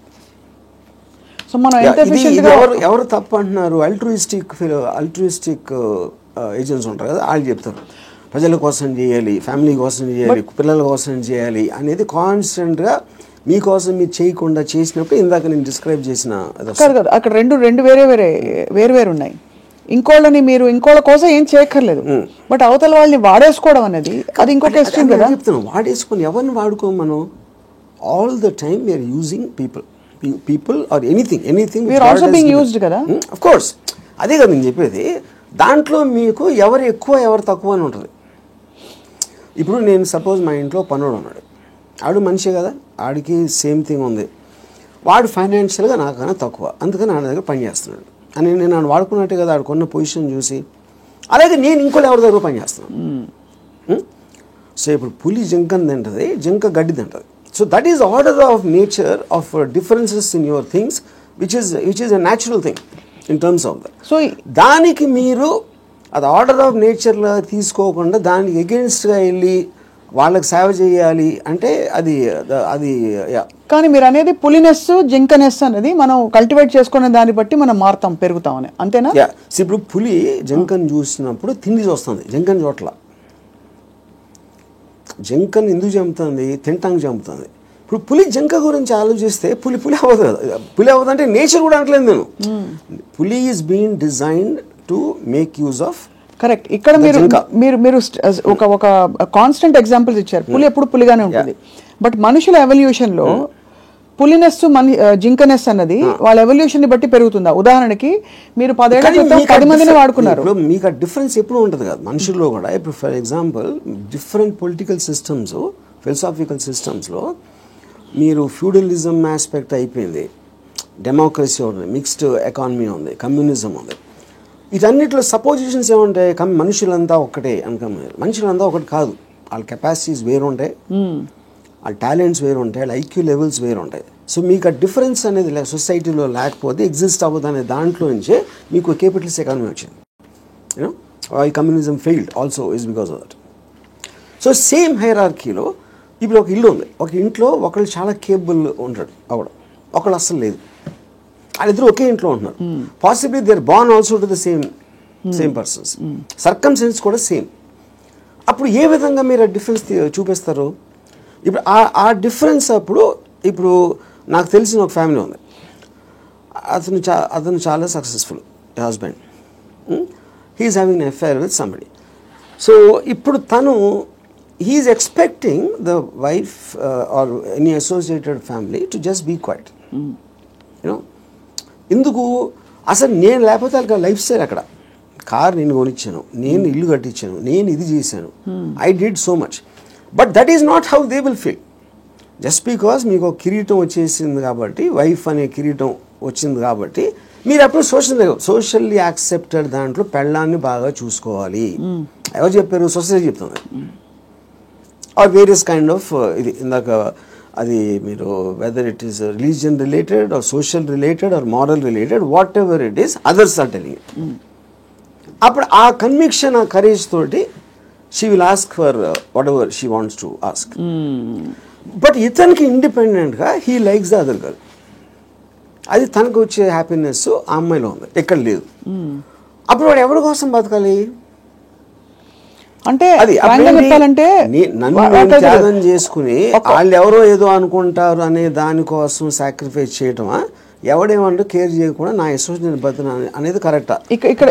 సో మనం ఎవరు తప్పు అంటున్నారు? అల్ట్రూయిస్టిక్ ఏజెంట్స్ ఉంటారు కదా, వాళ్ళు చెప్తారు ప్రజల కోసం చేయాలి, ఫ్యామిలీ కోసం చేయాలి, పిల్లల కోసం చేయాలి అనేది కాన్స్టెంట్గా మీకోసం మీరు చేయకుండా చేసినప్పుడు ఇందాక నేను డిస్క్రైబ్ చేసిన కదా, అక్కడ రెండు వేరే ఉన్నాయి. ఇంకోళ్ళని మీరు ఇంకోళ్ళ కోసం ఏం చేయక్కర్లేదు, బట్ అవతల వాళ్ళని వాడేసుకోవడం అనేది అది ఇంకొక ఎక్స్ట్రీమ్ కదా. చెప్తున్నాను, వాడేసుకొని ఎవరిని వాడుకోం మనం. All the time we're using people or anything we're also being used కదా. ఆఫ్ కోర్స్, అదే కదా నేను చెప్పేది. దాంట్లో మీకు ఎవరు ఎక్కువ ఎవరు తక్కువ అని ఉంటుంది. ఇప్పుడు నేను సపోజ్ మా ఇంట్లో పనుడు ఉన్నాడు, ఆడు మనిషి కదా, ఆడికి సేమ్ థింగ్ ఉంది, వాడు ఫైనాన్షియల్గా నాకన్నా తక్కువ, అందుకని నా దగ్గర పని చేస్తున్నాడు అని నేను నన్ను వాడుకున్నట్టే కదా ఆడుకున్న పొజిషన్ చూసి. అలాగే నేను ఇంకోళ్ళు ఎవరి దగ్గర పని చేస్తున్నాను. సో ఇప్పుడు పులి జింకని తింటుంది, జింక గడ్డి తింటుంది. So that is order of nature of differences in your things which is a natural thing in terms of that. So దానికి మీరు అది ఆర్డర్ ఆఫ్ నేచర్లో తీసుకోకుండా దానికి ఎగెన్స్ట్గా వెళ్ళి వాళ్ళకి సేవ చేయాలి అంటే అది కానీ మీరు అనేది పులినెస్ జింకనెస్ అనేది మనం కల్టివేట్ చేసుకునే దాన్ని బట్టి మనం మారుతాం, పెరుగుతామని, అంతేనా? ఇప్పుడు పులి జింకను చూసినప్పుడు తిండి చూస్తుంది, జింకను చోట్ల. జింకను ఎందుకు చంపుతుంది? తింటానికి చంపుతుంది. ఇప్పుడు పులి జింక గురించి ఆలోచిస్తే పులి అవ్వదు కదా. పులి అవ్వదు అంటే నేచర్ కూడా అనట్లేదు నేను. పులి is being designed to make use of. Correct. ఇక్కడ మీరు ఒక కాన్స్టెంట్ ఎగ్జాంపుల్స్ ఇచ్చారు. పులి ఎప్పుడు పులిగానే ఉంటుంది, బట్ మనుషుల ఎవల్యూషన్ లో పులినెస్ జింకనెస్ అన్నది వాళ్ళ ఎవల్యూషన్ ని బట్టి పెరుగుతుందా? ఉదాహరణకి మీరు 10 ఏళ్ల క్రితం 10 మందిని వాడుకున్నారు, మీకు ఆ డిఫరెన్స్ ఎప్పుడు ఉంటుంది కదా మనుషుల్లో కూడా. ఇప్పుడు for example different political systems, philosophical సిస్టమ్స్లో మీరు ఫ్యూడలిజం ఆస్పెక్ట్ అయిపోయింది, డెమోక్రసీ ఉంది, మిక్స్డ్ ఎకానమీ ఉంది, కమ్యూనిజం ఉంది. వీటన్నిటిలో సపోజిషన్స్ ఏముంటాయి? మనుషులంతా ఒక్కటే అనుకున్నారు. మనుషులంతా ఒకటి కాదు, వాళ్ళ కెపాసిటీస్ వేరుంటాయి, వాళ్ళ టాలెంట్స్ వేరుంటాయి, వాళ్ళ ఐక్యూ లెవెల్స్ వేరుంటాయి. సో మీకు ఆ డిఫరెన్స్ అనేది సొసైటీలో లేకపోతే ఎగ్జిస్ట్ అవ్వదు అనే దాంట్లో నుంచే మీకు క్యాపిటలిస్ట్ ఎకానమీ వచ్చింది. యూనో ఈ communism failed also is because of that. So same హైరార్కీలో ఇప్పుడు ఒక ఇల్లు ఉంది, ఒక ఇంట్లో ఒకళ్ళు చాలా కేపబుల్ ఉంటాడు అవడం, ఒకళ్ళు అస్సలు లేదు. వాళ్ళిద్దరు ఒకే ఇంట్లో ఉంటున్నారు. Possibly they are born also to the same persons, circumstance కూడా సేమ్. అప్పుడు ఏ విధంగా మీరు ఆ డిఫరెన్స్ చూపిస్తారు? ఇప్పుడు ఆ డిఫరెన్స్ అప్పుడు ఇప్పుడు నాకు తెలిసిన ఒక ఫ్యామిలీ ఉంది, అతను చాలా successful husband, he's having an affair with somebody. So ఇప్పుడు తను he's expecting the wife or any associated family to just be quiet. You know ఎందుకు? అసలు నేను లేకపోతే వాళ్ళకి లైఫ్ స్టైల్ అక్కడ, కార్ నేను కొనిచ్చాను, నేను ఇల్లు కట్టించాను, నేను ఇది చేశాను, I did so much, but that is not how they will feel. Just because మీకు ఒక కిరీటం వచ్చేసింది కాబట్టి, వైఫ్ అనే కిరీటం వచ్చింది కాబట్టి మీరు అప్పుడు సోషల్లీ యాక్సెప్టెడ్ దాంట్లో పెళ్ళాన్ని బాగా చూసుకోవాలి. ఎవరు చెప్పారు? సొసైటీ చెప్తుంది. ఆర్ వేరియస్ కైండ్ ఆఫ్ ఇది ఇందాక అది మీరు whether it is religion related or social related or moral related, whatever it is, others are telling. అప్పుడు ఆ కన్విక్షన్, ఆ కరేజ్ తోటి she will ask for whatever she wants to ask. But ఇతనికి ఇండిపెండెంట్గా he likes the other girl. అది తనకు వచ్చే happiness ఆ అమ్మాయిలో ఉంది, ఎక్కడ లేదు. అప్పుడు వాడు ఎవరి కోసం బతకాలి? అంటే అది చెప్పాలంటే నన్ను త్యాగం చేసుకుని వాళ్ళు ఎవరో ఏదో అనుకుంటారు అనే దానికోసం సాక్రిఫైస్ చేయటమా, ఎవడేమంటూ కేర్ చేయకుండా నా ఇష్టం నేను బతున్నా అనేది కరెక్టా?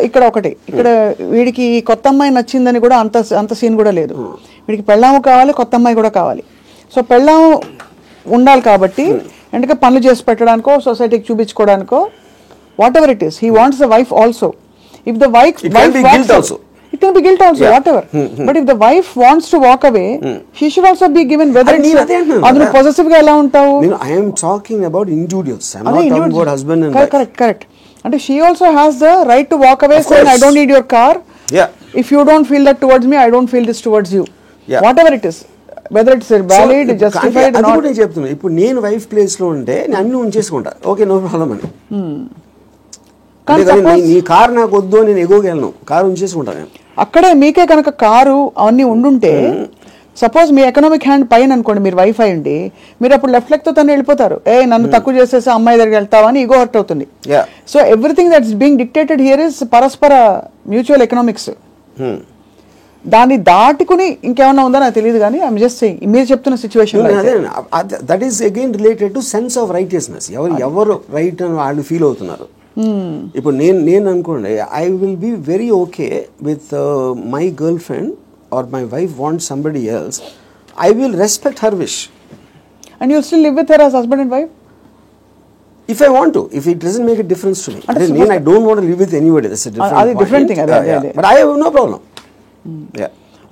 ఇక్కడ ఒకటి, ఇక్కడ వీడికి కొత్త అమ్మాయి నచ్చిందని కూడా అంత సీన్ కూడా లేదు. వీడికి పెళ్ళాము కావాలి, కొత్త అమ్మాయి కూడా కావాలి. సో పెళ్ళాము ఉండాలి కాబట్టి ఎందుకంటే పనులు చేసి పెట్టడానికో సొసైటీకి చూపించుకోవడానికో whatever it is, he wants the wife also. If the wife it can be guilt also, whatever. But if the wife wants to walk away, she should also be given whether it's adnu possessive ga ela untavu. I am talking about individuals, I am not talking about husband and wife. Correct. And she also has the right to walk away saying I don't need your car. If you don't feel that towards me, I don't feel this towards you. Whatever it is, whether it's valid, justified or not. అది కూడా చెప్తున్నా. ఇప్పుడు నేను wife place లో ఉంటే నేను అన్ని ఉంచేసుకుంటా, okay no problem అని. నీ కారు నాకు వద్దు, నేను ఎగోగలను, కారు ఉంచేసుకుంటాను నేను. అక్కడే మీకే కనుక కారు అవన్నీ ఉండుంటే, సపోజ్ మీ ఎకనామిక్ హ్యాండ్ పైన అనుకోండి, మీరు వైఫ్ అయ్యండి, మీరు అప్పుడు లెఫ్ట్ లెగ్ తో తను వెళ్ళిపోతారు. నన్ను తక్కువ చేసేసి అమ్మాయి దగ్గరికి వెళ్తావా అని ఈగో హర్ట్ అవుతుంది. So everything that's being dictated here is పరస్పర మ్యూచువల్ ఎకనామిక్స్. దాన్ని దాటుకుని ఇంకేమన్నా ఉందో నాకు తెలియదు, కానీ ఐఎమ్ జస్ట్ సేయింగ్ మీరు చెప్తున్న situation that is again related to sense of righteousness. ఎవరు రైట్ అని వాళ్ళు ఫీల్ అవుతున్నారు. ఇప్పుడు నేను అనుకోండి, I will be very okay with my girlfriend or my wife want somebody else, I will respect her wish. And you still live with her as husband and wife if I want to, if it doesn't make a difference to me. Then I don't want to live with anybody, that's a different thing. But I have no problem.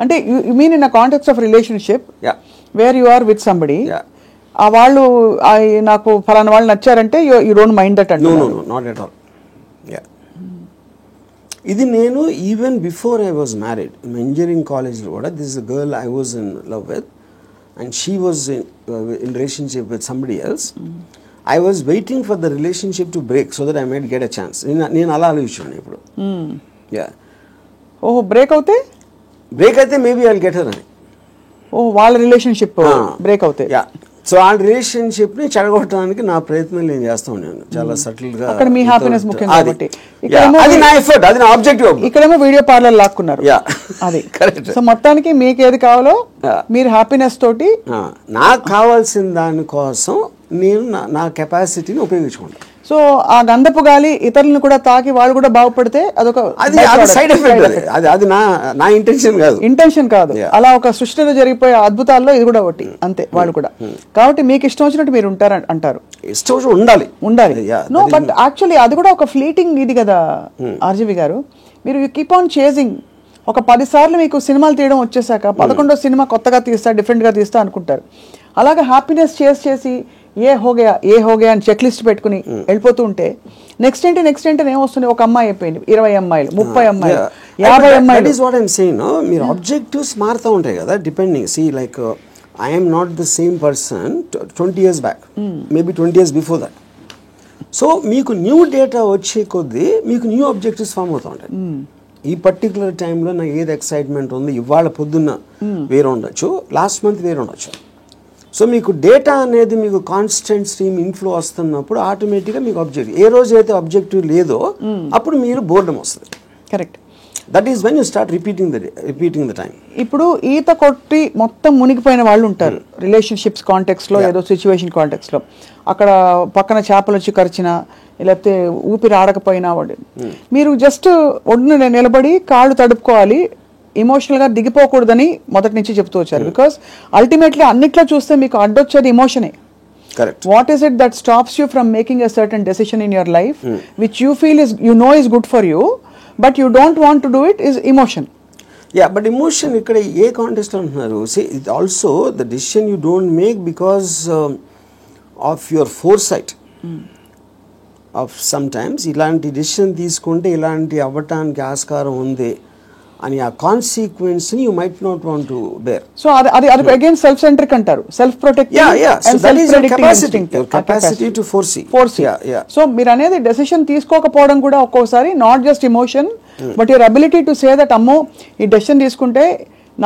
అంటే you mean in a context of relationship where you are with somebody, ఆ వాళ్ళు నాకు ఫలానా వాళ్ళు నచ్చారంటే you don't mind that అంటే? No not at all. ఇది నేను even before I was married, engineering కాలేజ్లో కూడా this is a girl I was in love with and she was in relationship with somebody else. I was waiting for the relationship to break so that I might get a chance. నేను అలా ఆలోచించాను ఇప్పుడు. Break అయితే maybe I will get her అని. వాళ్ళ relationship break అవుతాయి. So ఆ relationship ని చెడగొట్టడానికి నా ప్రయత్నం నేను చేస్తా ఉన్నాను చాలా సటిల్ గా. అక్కడ మీ హ్యాపీనెస్ ముఖ్యం కాబట్టి అది నా ఎఫర్ట్, అది నా ఆబ్జెక్టివ్. ఇక్కడేమో వీడియో పార్లర్ లాక్కున్నారు. అది సో మొత్తానికి మీకు ఏది కావాలో మీరు హ్యాపీనెస్ తోటి, నాకు కావాల్సిన దానికోసం నేను నా కెపాసిటీని ఉపయోగించుకుంటాను. సో ఆ గంధపు గాలి ఇతరులను కూడా తాకి వాళ్ళు కూడా బాగుపడితే అదొక సైడ్ ఎఫెక్ట్. అది నా ఇంటెన్షన్ కాదు. అలా ఒక సృష్టిలో జరిగిపోయే అద్భుతాల్లో ఇది కూడా ఒకటి అంతే. వాళ్ళు కూడా కాబట్టి మీకు ఇష్టం వచ్చినట్టు మీరు ఉంటారు అంటారు. ఇష్టం ఉండాలి. నో బట్ యాక్చువల్లీ అది కూడా ఒక ఫ్లీటింగ్ ఇది కదా ఆర్జీవి గారు. మీరు యూ కీప్ ఆన్ చేజింగ్. ఒక 10 సార్లు మీకు సినిమాలు తీయడం వచ్చేసాక 11వ సినిమా కొత్తగా తీస్తా, డిఫరెంట్గా తీస్తా అనుకుంటారు. అలాగే హ్యాపీనెస్ చేసి ఏ హోగయా అని చెక్ లిస్ట్ పెట్టుకుని వెళ్ళిపోతూ ఉంటే నెక్స్ట్ ఏంటి ఏమొస్తుంది? ఒక అమ్మాయి అయిపోయింది, 20 అమ్మాయిలు, 30 అమ్మాయిలు, 50 అమ్మాయిలు. మీరు ఆబ్జెక్టివ్స్ మారుతూ ఉంటాయి కదా depending. See like I am not the same person 20 years back, maybe 20 years before that. So మీకు న్యూ డేటా వచ్చే కొద్దీ మీకు న్యూ ఆబ్జెక్టివ్స్ ఫామ్ అవుతూ ఉంటాయి. ఈ పర్టికులర్ టైంలో నాకు ఏది ఎక్సైట్మెంట్ ఉంది, ఇవాళ పొద్దున్న వేరే ఉండొచ్చు, లాస్ట్ మంత్ వేరే ఉండొచ్చు. సో మీకు డేటా అనేది మీకు కాన్స్టెంట్ స్ట్రీమ్ ఇన్ఫ్లో వస్తున్నప్పుడు ఆటోమేటిక్గా మీకు ఆబ్జెక్టివ్, ఏ రోజు అయితే ఆబ్జెక్టివ్ లేదో అప్పుడు మీరు బోర్డమ్ వస్తుంది. Correct. That is when you start repeating the time. ఇప్పుడు ఈత కొట్టి మొత్తం మునిగిపోయిన వాళ్ళు ఉంటారు రిలేషన్షిప్స్ కాంటెక్స్లో, ఏదో సిచ్యువేషన్ కాంటెక్స్లో. అక్కడ పక్కన చేపలు వచ్చి కరిచినా లేకపోతే ఊపిరి ఆడకపోయినా వాడు, మీరు జస్ట్ ఒడ్డున నిలబడి కాళ్ళు తడుపుకోవాలి, ఎమోషనల్గా దిగిపోకూడదని మొదటి నుంచి చెప్తూ వచ్చారు. బికాస్ అల్టిమేట్లీ అన్నిట్లో చూస్తే మీకు అడ్డొచ్చేది ఎమోషనే. What is it that stops you from making a certain decision in your life which you feel is you know is good for you but you don't want to do it is emotion. But emotion ఇక్కడ ఏ context అంటున్నారు? See it also the decision you don't make because of your foresight of sometimes ఇలాంటి decision తీసుకుంటే ఇలాంటి అవ్వటానికి ఆస్కారం ఉంది అని ఆ కాన్సిక్వెన్స్ ని you might not want to bear. So అది అగైన్ సెల్ఫ్ సెంట్రిక్ అంటారు, self protective and self predicting instinct, capacity to foresee. So మీరు అనేది డెసిషన్ తీసుకోకపోవడం కూడా ఒక్కోసారి not just emotion but your ability to say that అమ్మో ఈ డెసిషన్ తీసుకుంటే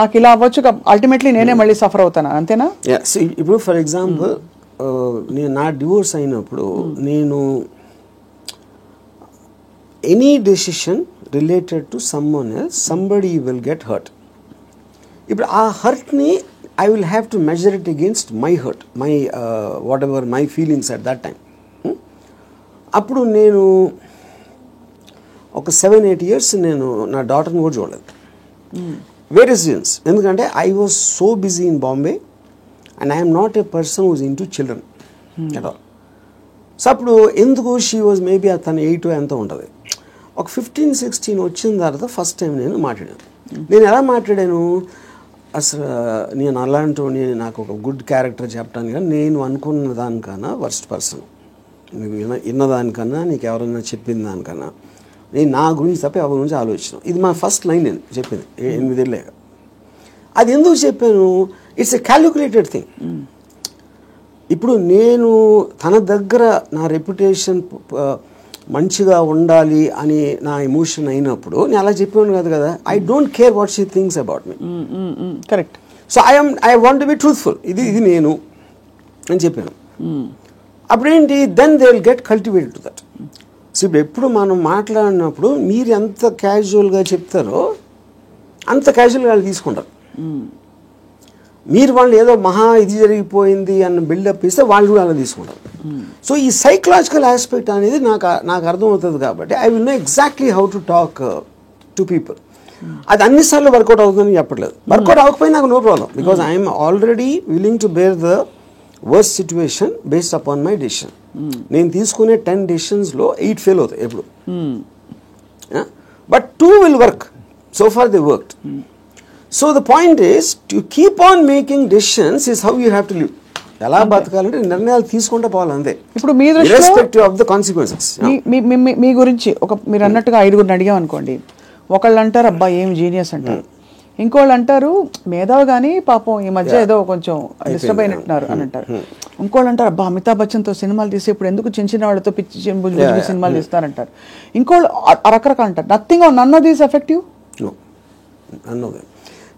నాకు ఇలా అవ్వచ్చు, అల్టిమేట్లీ నేనే మళ్ళీ సఫర్ అవుతాను, అంతేనా? ఇప్పుడు ఫర్ ఎగ్జాంపుల్ నేను నా డివోర్స్ అయినప్పుడు నేను any decision related to someone else somebody will get hurt. ఇప్పుడు ఆ హర్ట్ని I will have to measure it against my hurt, my whatever my feelings at that time. అప్పుడు నేను ఒక 7-8 years నేను నా డాటర్ని కూడా చూడలేదు. Various reasons. ఎందుకంటే I was so busy in Bombay and I'm not a person who's into children at all. So అప్పుడు ఎందుకు షీ వాజ్ మేబీ తను 8 ఎంతో ఉంటుంది. ఒక 15-16 వచ్చిన తర్వాత ఫస్ట్ టైం నేను మాట్లాడాను. నేను ఎలా మాట్లాడాను, అసలు నేను అలాంటి నాకు ఒక గుడ్ క్యారెక్టర్ చెప్పడానికి కానీ నేను అనుకున్న దానికన్నా వర్స్ట్ పర్సన్, నీకు విన్నదానికన్నా నీకు ఎవరైనా చెప్పిన దానికన్నా నేను నా గురించి తప్ప ఎవరి గురించి ఆలోచించాను. ఇది మా ఫస్ట్ లైన్ నేను చెప్పింది 8 ఏళ్ళే. అది ఎందుకు చెప్పాను, ఇట్స్ ఎ క్యాలిక్యులేటెడ్ థింగ్. ఇప్పుడు నేను తన దగ్గర నా రెప్యుటేషన్ మంచిగా ఉండాలి అని నా ఎమోషన్ అయినప్పుడు నేను అలా చెప్పాను కాదు కదా. I don't care what she thinks about me. Correct. So I want to be truthful. ఇది నేను అని చెప్పాను. అప్పుడేంటి, then they will get cultivated to that. So ఇప్పుడు ఎప్పుడు మనం మాట్లాడినప్పుడు మీరు ఎంత క్యాజువల్గా చెప్తారో అంత క్యాజువల్గా వాళ్ళు తీసుకుంటారు. మీరు వాళ్ళు ఏదో మహా ఇది జరిగిపోయింది అన్న బిల్డప్ ఇస్తే వాళ్ళు కూడా అలా తీసుకుంటారు. సో ఈ సైకలాజికల్ ఆస్పెక్ట్ అనేది నాకు అర్థమవుతుంది కాబట్టి I will know exactly how to talk to people. అది అన్నిసార్లు వర్కౌట్ అవుతుందని చెప్పట్లేదు. వర్కౌట్ అవ్వకపోయినా నాకు no problem, because I'm already willing to bear the worst situation based upon my decision. నేను తీసుకునే 10 డెసిషన్స్లో 8 ఫెయిల్ అవుతాయి ఎప్పుడు. But 2 will work. So far they worked. So the point is to keep on making decisions is how you have to live. ఎలా బతకాలంటే నిర్ణయాలు తీసుకుంటే పోవాలి అంతే. ఇప్పుడు మీ ఇర్రెస్పెక్టివ్ ఆఫ్ ద కాన్సిక్వెన్సెస్. మీ గురించి మీరు అన్నట్టుగా 5 అడిగాం అనుకోండి, ఒకళ్ళు అంటారు అబ్బా ఏం జీనియస్ అంటారు, ఇంకోళ్ళు అంటారు మేధావి కానీ పాపం ఈ మధ్య ఏదో కొంచెం డిస్టర్బ్ అయినట్టున్నారు అని అంటారు, ఇంకోళ్ళు అంటారు అబ్బా అమితాబ్ బచ్చన్తో సినిమాలు తీసి ఇప్పుడు ఎందుకు చిన్న వాళ్ళతో పిచ్చి సినిమాలు తీస్తారంటారు, ఇంకోళ్ళు రకరకాలు అంటారు. Nothing or none of these effective.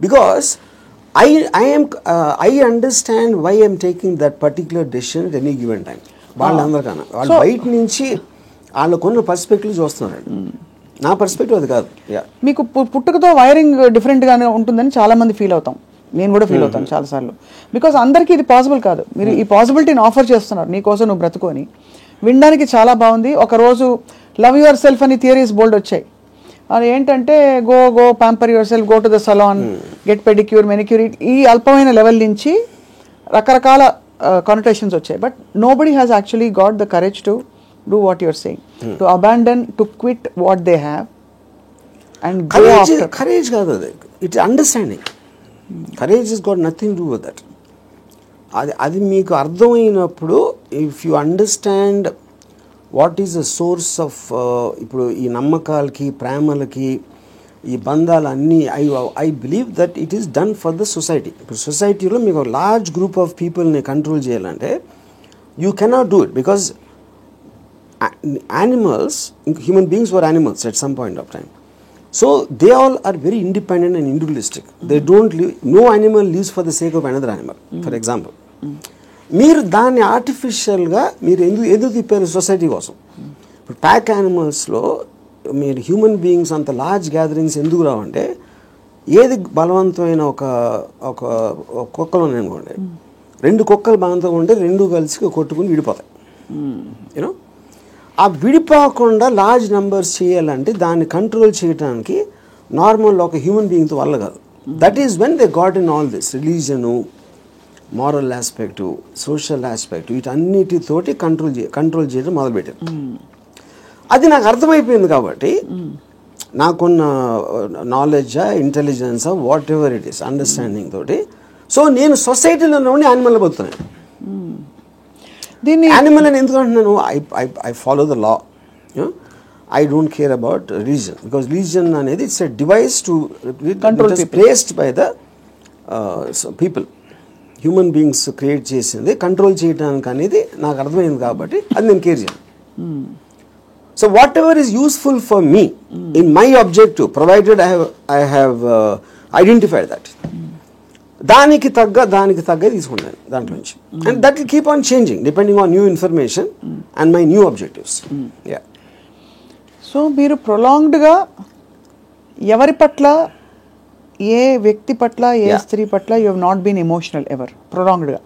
Because I understand why I'm taking that particular decision at any given time. వాళ్ళందరికన్నా వాళ్ళు బయట నుంచి వాళ్ళకున్న పర్స్పెక్టివ్ చూస్తున్నారు. నా పర్స్పెక్టివ్ అది కాదు. మీకు పుట్టుకతో వైరింగ్ డిఫరెంట్గానే ఉంటుందని చాలా మంది ఫీల్ అవుతాం. నేను కూడా ఫీల్ అవుతాను చాలాసార్లు. బికాస్ అందరికీ ఇది పాసిబుల్ కాదు. మీరు ఈ పాసిబిలిటీని ఆఫర్ చేస్తున్నారు, నీకోసం నువ్వు బ్రతుకొని వినడానికి చాలా బాగుంది. ఒకరోజు లవ్ యువర్ సెల్ఫ్ అని థియరీస్ బోల్డ్ వచ్చాయి. అది ఏంటంటే go pamper yourself, go to the salon, get pedicure, manicure, ఈ అల్పమైన లెవెల్ నుంచి రకరకాల కానోటేషన్స్ వచ్చాయి. But nobody has actually got the courage to do what you're saying, to abandon, to quit what they have and go after. Courage కాదు అది, it's understanding. Courage is got nothing to do with that. అది మీకు అర్థమైనప్పుడు, if you understand what is the source of, ఇప్పుడు ఈ నమ్మకాలకి ప్రేమలకి ఈ బంధాలన్నీ, I believe that it is done for the society. ఇప్పుడు సొసైటీలో మీకు లార్జ్ గ్రూప్ ఆఫ్ పీపుల్ని కంట్రోల్ చేయాలంటే you cannot do it, because animals, human beings were animals at some point of time. So they all are very independent and individualistic. They don't live, no animal lives for the sake of another animal. For example, మీరు దాన్ని ఆర్టిఫిషియల్గా మీరు ఎందుకు తిప్పారు society కోసం. ఇప్పుడు pack యానిమల్స్లో మీరు human beings అంత లార్జ్ గ్యాదరింగ్స్ ఎందుకు రావంటే, ఏది బలవంతమైన ఒక కుక్కలు ఉన్నాయనుకోండి, 2 కుక్కలు బలవంతంగా ఉంటే 2 కలిసి కొట్టుకుని విడిపోతాయి. యూనో, ఆ విడిపోకుండా లార్జ్ నెంబర్స్ చేయాలంటే దాన్ని కంట్రోల్ చేయడానికి నార్మల్ ఒక హ్యూమన్ బీయింగ్తో వల్ల కాదు. That is when they got in all this religion, moral aspect, social aspect, వీటన్నిటితోటి కంట్రోల్ చేయడం మొదలుపెట్టారు. అది నాకు అర్థమైపోయింది కాబట్టి నాకున్న నాలెడ్జా, ఇంటెలిజెన్సా, whatever it is, understanding తోటి, సో నేను సొసైటీలో ఉండి యానిమల్ బతుకుతున్నాను. దీన్ని యానిమల్ అని ఎందుకు అంటున్నాను, I follow the law. I don't care about religion, because religion అనేది it's a device to control, placed by the people. Human beings create చేసింది కంట్రోల్ చేయడానికి అనేది నాకు అర్థమైంది కాబట్టి అది నేను కేర్ చేయను. So whatever is useful for me in my objective, provided I have identified that. దానికి తగ్గ తీసుకున్నాను దాంట్లో నుంచి. And that will keep on changing depending on new information and my new objectives. Yeah. So మీరు ప్రొలాంగ్డ్గా ఎవరి పట్ల, ఏ వ్యక్తి పట్ల, ఏ స్త్రీ పట్ల you have not been emotional ever ప్రొలాంగ్డ్గా?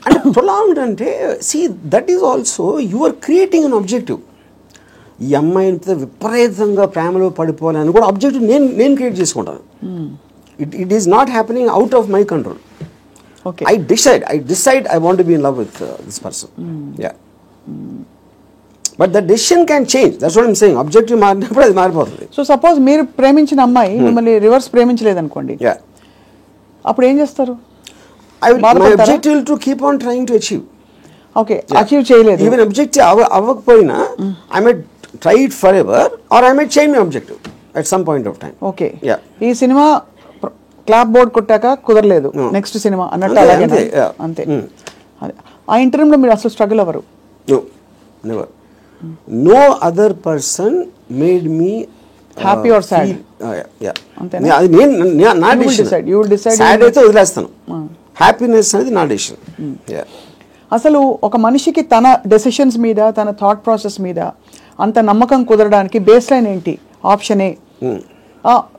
అంటే ప్రొలాంగ్డ్ అంటే that is also you are creating an objective. ఈ అమ్మాయిని విపరీతంగా ప్రేమలో పడిపోవాలని కూడా ఆబ్జెక్టివ్ నేను క్రియేట్ చేసుకుంటాను. It is not happening out of my control. Okay. I decide I want to be in love with this person. Yeah. But the decision can change. That's what I'm saying. Objective మారినప్పుడు అది మారిపోతుంది. So suppose మీరు ప్రేమించిన అమ్మాయి మిమ్మల్ని reverse ప్రేమించలేదనుకోండి, అప్పుడు ఏం చేస్తారు? My objective will to keep on trying to achieve. Okay, achieve చేయలేదు. Even objective అవ్వకపోయినా I might try it forever or I might change my objective at some point of time. Okay. Yeah. ఈ cinema clap board కొట్టాక కుదరలేదు, next cinema అన్నట్టు అలాగే అంతే. ఆ ఇంటర్వ్యూలో మీరు అసలు స్ట్రగుల్ అవ్వరు? No, never. No other person made me happy or sad. అంతేనా? అది నా decision. You will decide. Sad అయితే వదిలేస్తాను. హ్యాపీనెస్ అనేది నా డిసిషన్. అసలు ఒక మనిషికి తన డెసిషన్స్ మీద, తన థాట్ ప్రాసెస్ మీద అంత నమ్మకం కుదరడానికి బేస్ లైన్ ఏంటి? ఆప్షన్ ఏ,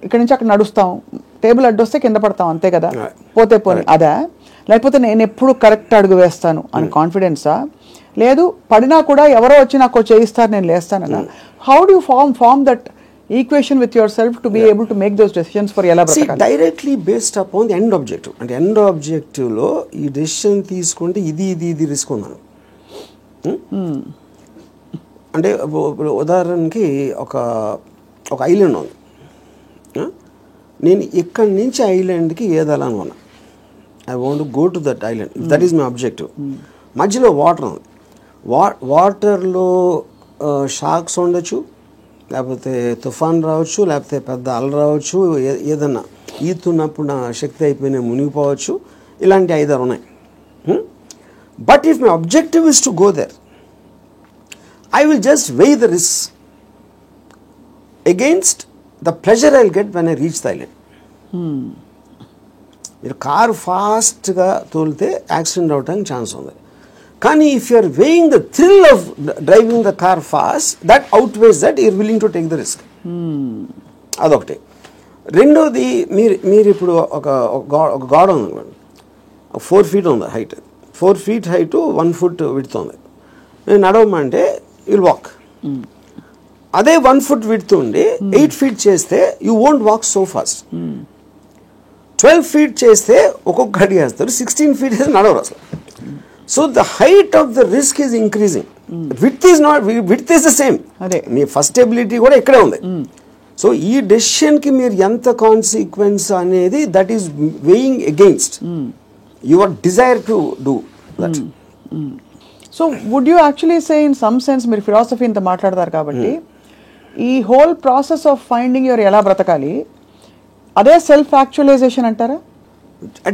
ఇక్కడ నుంచి అక్కడ నడుస్తాం, టేబుల్ అడ్డొస్తే కింద పడతాం, అంతే కదా, పోతే పోనీ అదా? లేకపోతే నేను ఎప్పుడు కరెక్ట్ అడుగు వేస్తాను అని కాన్ఫిడెన్సా? లేదు పడినా కూడా ఎవరో వచ్చి నాకు చేయిస్తారు, నేను లేస్తానన్నా? How do you form that equation with yourself to be able to make those decisions for ఎలా బ్రతకాలి? Directly based upon the end objective. అంటే ఎండ్ ఆబ్జెక్టివ్లో ఈ డెసిషన్ తీసుకుంటే ఇది రిస్క్ ఉన్నాను. అంటే ఉదాహరణకి ఒక ఐలాండ్ ఉంది. నేను ఇక్కడి నుంచి ఐలాండ్కి ఏదాలని ఉన్నా. I want go to that island. That is my objective. మధ్యలో వాటర్ ఉంది. వాటర్లో షార్క్స్ ఉండొచ్చు, లేకపోతే తుఫాన్ రావచ్చు, లేకపోతే పెద్ద అల రావచ్చు, ఏదన్నా ఈతున్నప్పుడు నా శక్తి అయిపోయినా మునిగిపోవచ్చు. ఇలాంటి 5 ఉన్నాయి. But if my objective is to go there, I will just weigh the risks against the pleasure I will get when I reach the island. మీరు కారు ఫాస్ట్గా తోలితే యాక్సిడెంట్ అవడానికి ఛాన్స్ ఉంది. కానీ if you are weighing the thrill of driving the car fast, that outweighs that you're willing to take the risk. అదొకటి. రెండోది, మీరు ఇప్పుడు ఒక గోడ ఉంది, 4 feet ఉంది height, 4 feet height 1 foot width ఉంది. నేను నడవమంటే you'll walk. అదే 1 foot width ఉండి 8 feet చేస్తే you won't walk so fast. 12 feet చేస్తే ఒక్కొక్క అడుగు వేస్తారు, 16 feet చేస్తే నడవరు అసలు. So the height of the risk is increasing. Width is the same. Me first ability కూడా ఇక్కడే ఉంది. సో ఈ డెసిషన్కి మీరు ఎంత కాన్సిక్వెన్స్ అనేది that is weighing against your desire to do that. So would you actually say in some sense, మీరు philosophy ఇంత మాట్లాడతారు కాబట్టి, ఈ whole process of finding your ఎలా బ్రతకాలి అదే సెల్ఫ్ యాక్చువలైజేషన్ అంటారా?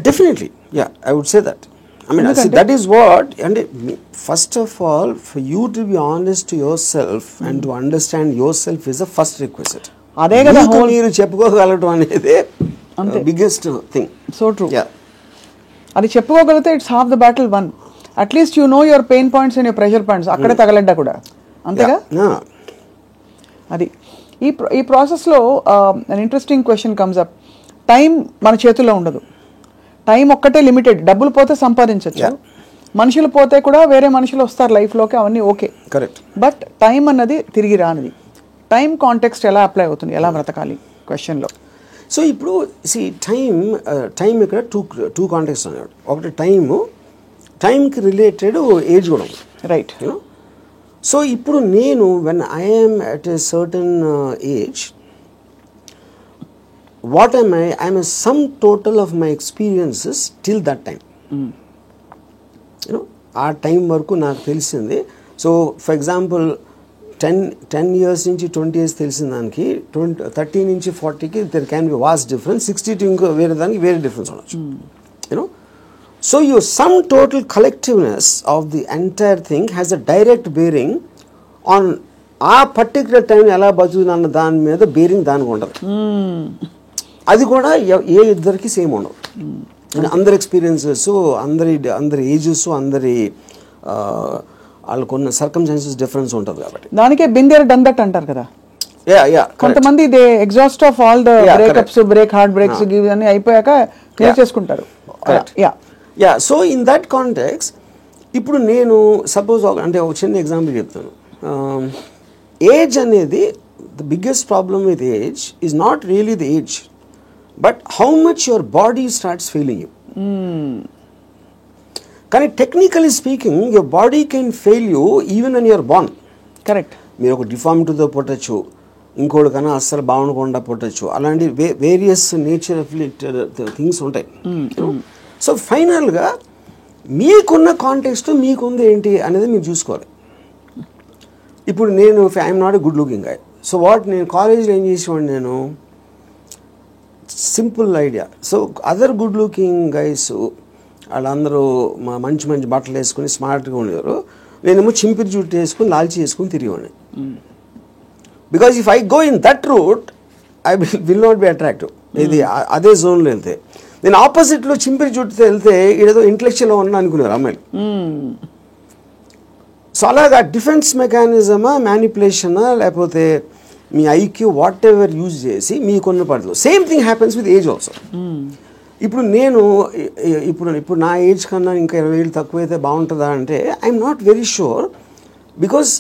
Definitely, yeah, I would say that. I mean, that is what, and first of all, for you to be honest to yourself and to understand yourself is the first requisite. అదే కదా మీరు చెప్పుకోగలటం అనేది biggest thing. So true. అది చెప్పుకోగలిగితే it's half the battle won. At least you know your pain points and your pressure points. అక్కడే తగలడ్డా కూడా అంతేగా. అది ఈ ప్రాసెస్లో an interesting question comes up. Time మన చేతుల్లో ఉండదు. టైం ఒక్కటే లిమిటెడ్. డబ్బులు పోతే సంపాదించవచ్చు, మనుషులు పోతే కూడా వేరే మనుషులు వస్తారు లైఫ్లోకి, అవన్నీ ఓకే, కరెక్ట్. బట్ టైం అన్నది తిరిగి రానిది. టైం కాంటెక్స్ట్ ఎలా అప్లై అవుతుంది, ఎలా బ్రతకాలి క్వశ్చన్లో? సో ఇప్పుడు టైం ఇక్కడ టూ కాంటెక్స్ట్ అన్నాడు. ఒకటి టైంకి రిలేటెడ్ ఏజ్ కూడా ఉంది, రైట్. సో ఇప్పుడు నేను when I'm at a certain age, what am I? I am a sum total of my experiences till that time. ఆ టైం వరకు నాకు తెలిసింది. సో ఫర్ ఎగ్జాంపుల్ 10 years నుంచి 20 years తెలిసిన దానికి 30 నుంచి 40కి there can be vast difference. 60 to ఇంకో వేరే దానికి వేరే డిఫరెన్స్ ఉండొచ్చు. So your sum total collectiveness of the entire thing has a direct bearing on ఆ పర్టికులర్ టైం ఎలా బతుకుతున్న దాని మీద బేరింగ్ దానికి ఉండదు. అది కూడా ఏ ఇద్దరికి సేమ్ ఉండవు. అందరి ఎక్స్పీరియన్సెస్, అందరి ఏజెస్, అందరి వాళ్ళకున్న సర్కమ్స్టాన్సెస్ డిఫరెన్స్ ఉంటుంది కాబట్టి. దానికే బిందేర్ డన్ దట్ అంటారు కదా. కొంతమంది they exhaust of all the breakups, heartbreaks అన్ని అయిపోయాక క్లియర్ చేసుకుంటారు. సో ఇన్ దట్ కాంటెక్స్ట్ ఇప్పుడు నేను సపోజ్ అంటే ఒక చిన్న ఎగ్జాంపుల్ చెప్తాను. ఏజ్ అనేది the biggest problem with age is not really the age, but how much your body starts failing you. కానీ technically speaking your body can fail you even when you're born. Correct. మీరు ఒక డిఫార్మిటీతో పుట్టచ్చు, ఇంకోటి కన్నా అస్సలు బాగుండకుండా పుట్టచ్చు, అలాంటి various nature things ఉంటాయి. So ఫైనల్గా మీకున్న కాంటెక్స్ట్ మీకుంది ఏంటి అనేది మీరు చూసుకోవాలి. ఇప్పుడు నేను I'm not a good looking guy. So నేను కాలేజ్లో ఏం చేసేవాడిని, నేను simple idea. So other good looking guys వాళ్ళందరూ మంచి మంచి బట్టలు వేసుకుని స్మార్ట్గా ఉండేవారు, నేనేమో చింపిరి జుట్టు వేసుకుని లాల్చి వేసుకుని తిరిగేవాడిని. Because if I go in that route I will not be attractive. ఇది అదే జోన్లో వెళ్తే, నేను ఆపోజిట్లో చింపిరి జుట్టుతో వెళ్తే ఏదో ఇంటలెక్చువల్గా ఉన్నా అనుకునేవారు అమ్మాయిలు. సో అలాగా డిఫెన్స్ మెకానిజమా, మ్యానిపులేషనా, లేకపోతే మీ ఐక్యూ వాట్ ఎవర్ యూజ్ చేసి మీకున్న పడదు. Same thing happens with age also. ఇప్పుడు నేను ఇప్పుడు నా ఏజ్ కన్నా ఇంకా 20 ఏళ్ళు తక్కువైతే బాగుంటుందా అంటే I'm not very sure, because